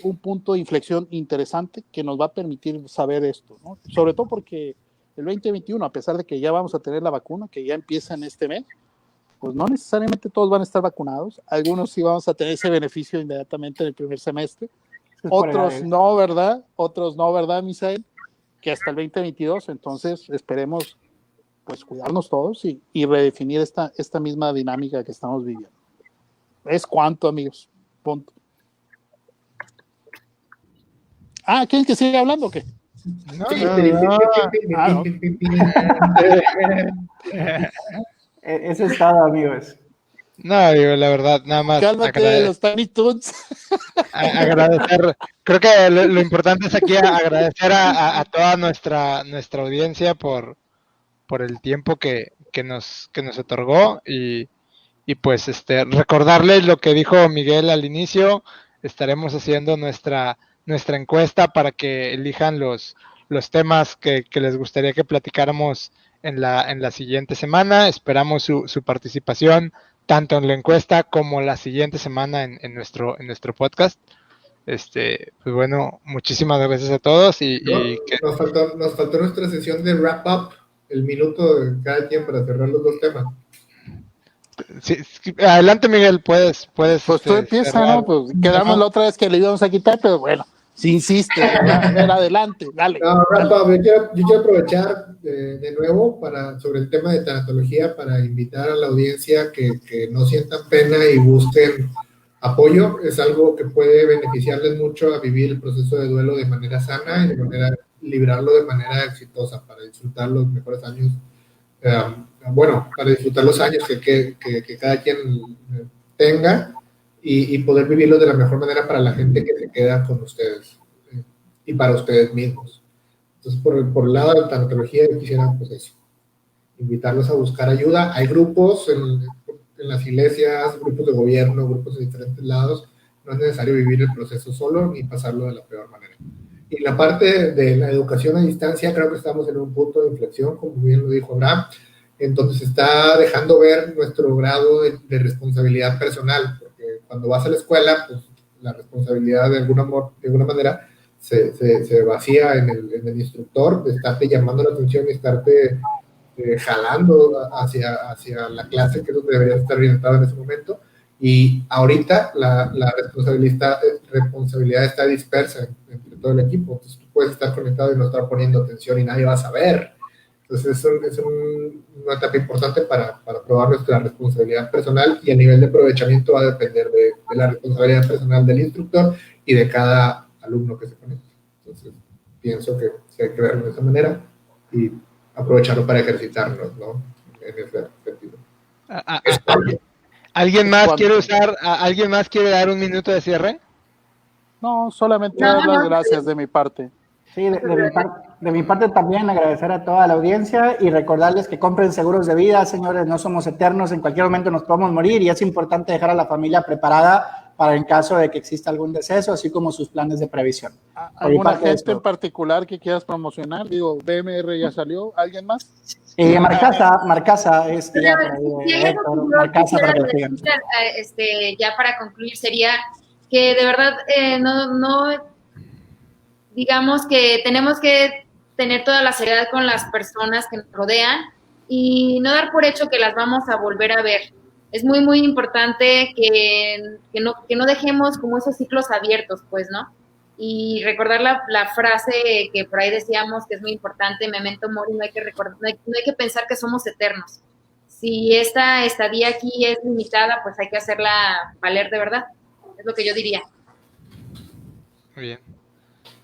un punto de inflexión interesante que nos va a permitir saber esto, ¿no? Sobre todo porque el 2021, a pesar de que ya vamos a tener la vacuna, que ya empieza en este mes, pues no necesariamente todos van a estar vacunados. Algunos sí vamos a tener ese beneficio inmediatamente en el primer semestre. Otros no, ¿verdad? Otros no, ¿verdad, Misael? Que hasta el 2022, entonces esperemos pues cuidarnos todos y redefinir esta misma dinámica que estamos viviendo. ¿Es cuánto, amigos? Punto. ¿Quieren que siga hablando o qué? No. Eso es todo, amigos. No, digo, la verdad, nada más. Cálmate de los Tiny Toons. Agradecer. Creo que lo importante es aquí agradecer a toda nuestra audiencia por el tiempo que nos otorgó y pues recordarles lo que dijo Miguel al inicio. Estaremos haciendo nuestra encuesta para que elijan los temas que les gustaría que platicáramos en la siguiente semana. Esperamos su participación tanto en la encuesta como la siguiente semana en nuestro podcast. Pues bueno, muchísimas gracias a todos nos faltó nuestra sesión de wrap up, el minuto de cada quien para cerrar los dos temas. Sí, adelante, Miguel, puedes. Pues tú empiezas, ¿no? Pues quedamos la otra vez que le íbamos a quitar, pero bueno, si insiste, a ver, adelante, dale. No, yo quiero aprovechar de nuevo sobre el tema de tanatología para invitar a la audiencia que no sientan pena y busquen apoyo. Es algo que puede beneficiarles mucho a vivir el proceso de duelo de manera sana y librarlo de manera exitosa para disfrutar los mejores años. Para disfrutar los años que cada quien tenga y poder vivirlos de la mejor manera para la gente que se queda con ustedes y para ustedes mismos. Entonces, por el lado de la tanatología, yo quisiera, pues eso, invitarlos a buscar ayuda. Hay grupos en las iglesias, grupos de gobierno, grupos de diferentes lados. No es necesario vivir el proceso solo ni pasarlo de la peor manera. Y la parte de la educación a distancia, creo que estamos en un punto de inflexión, como bien lo dijo Abraham, en donde se está dejando ver nuestro grado de responsabilidad personal, porque cuando vas a la escuela, pues la responsabilidad de alguna manera se vacía en el instructor, de estarte llamando la atención y estarte jalando hacia la clase, que es donde deberías estar orientado en ese momento. Y ahorita la responsabilidad está dispersa entre todo el equipo. Entonces tú puedes estar conectado y no estar poniendo atención y nadie va a saber Entonces es una etapa importante para probar nuestra responsabilidad personal, y el nivel de aprovechamiento va a depender de la responsabilidad personal del instructor y de cada alumno que se conecte. Entonces pienso que sí hay que verlo de esa manera y aprovecharlo para ejercitarnos, ¿no? En ese sentido. ¿Alguien más alguien más quiere dar un minuto de cierre? No, solamente No, dar las no. gracias de mi parte. Sí, de mi parte también agradecer a toda la audiencia y recordarles que compren seguros de vida, señores, no somos eternos, en cualquier momento nos podemos morir y es importante dejar a la familia preparada para en caso de que exista algún deceso, así como sus planes de previsión. ¿Alguna gente en particular que quieras promocionar? Digo, BMR ya salió, ¿alguien más? Marcasa es ya por ahí, Marcasa para que lo sigan. Ya para concluir sería que de verdad no digamos que tenemos que tener toda la seriedad con las personas que nos rodean y no dar por hecho que las vamos a volver a ver. Es muy, muy importante que no dejemos como esos ciclos abiertos, pues, ¿no? Y recordar la frase que por ahí decíamos que es muy importante, memento mori, no hay que pensar que somos eternos. Si esta estadía aquí es limitada, pues hay que hacerla valer de verdad. Es lo que yo diría. Muy bien.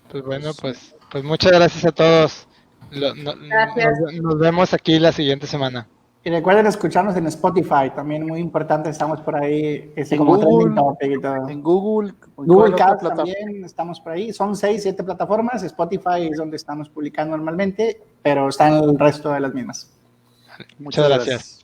Pues bueno, pues muchas gracias a todos. Gracias. Nos vemos aquí la siguiente semana. Y recuerden escucharnos en Spotify, también muy importante, estamos por ahí, En como Google, trending topic y todo. En Google Cast también estamos por ahí, son 6, 7 plataformas, Spotify es donde estamos publicando normalmente, pero están el resto de las mismas. Muchas gracias.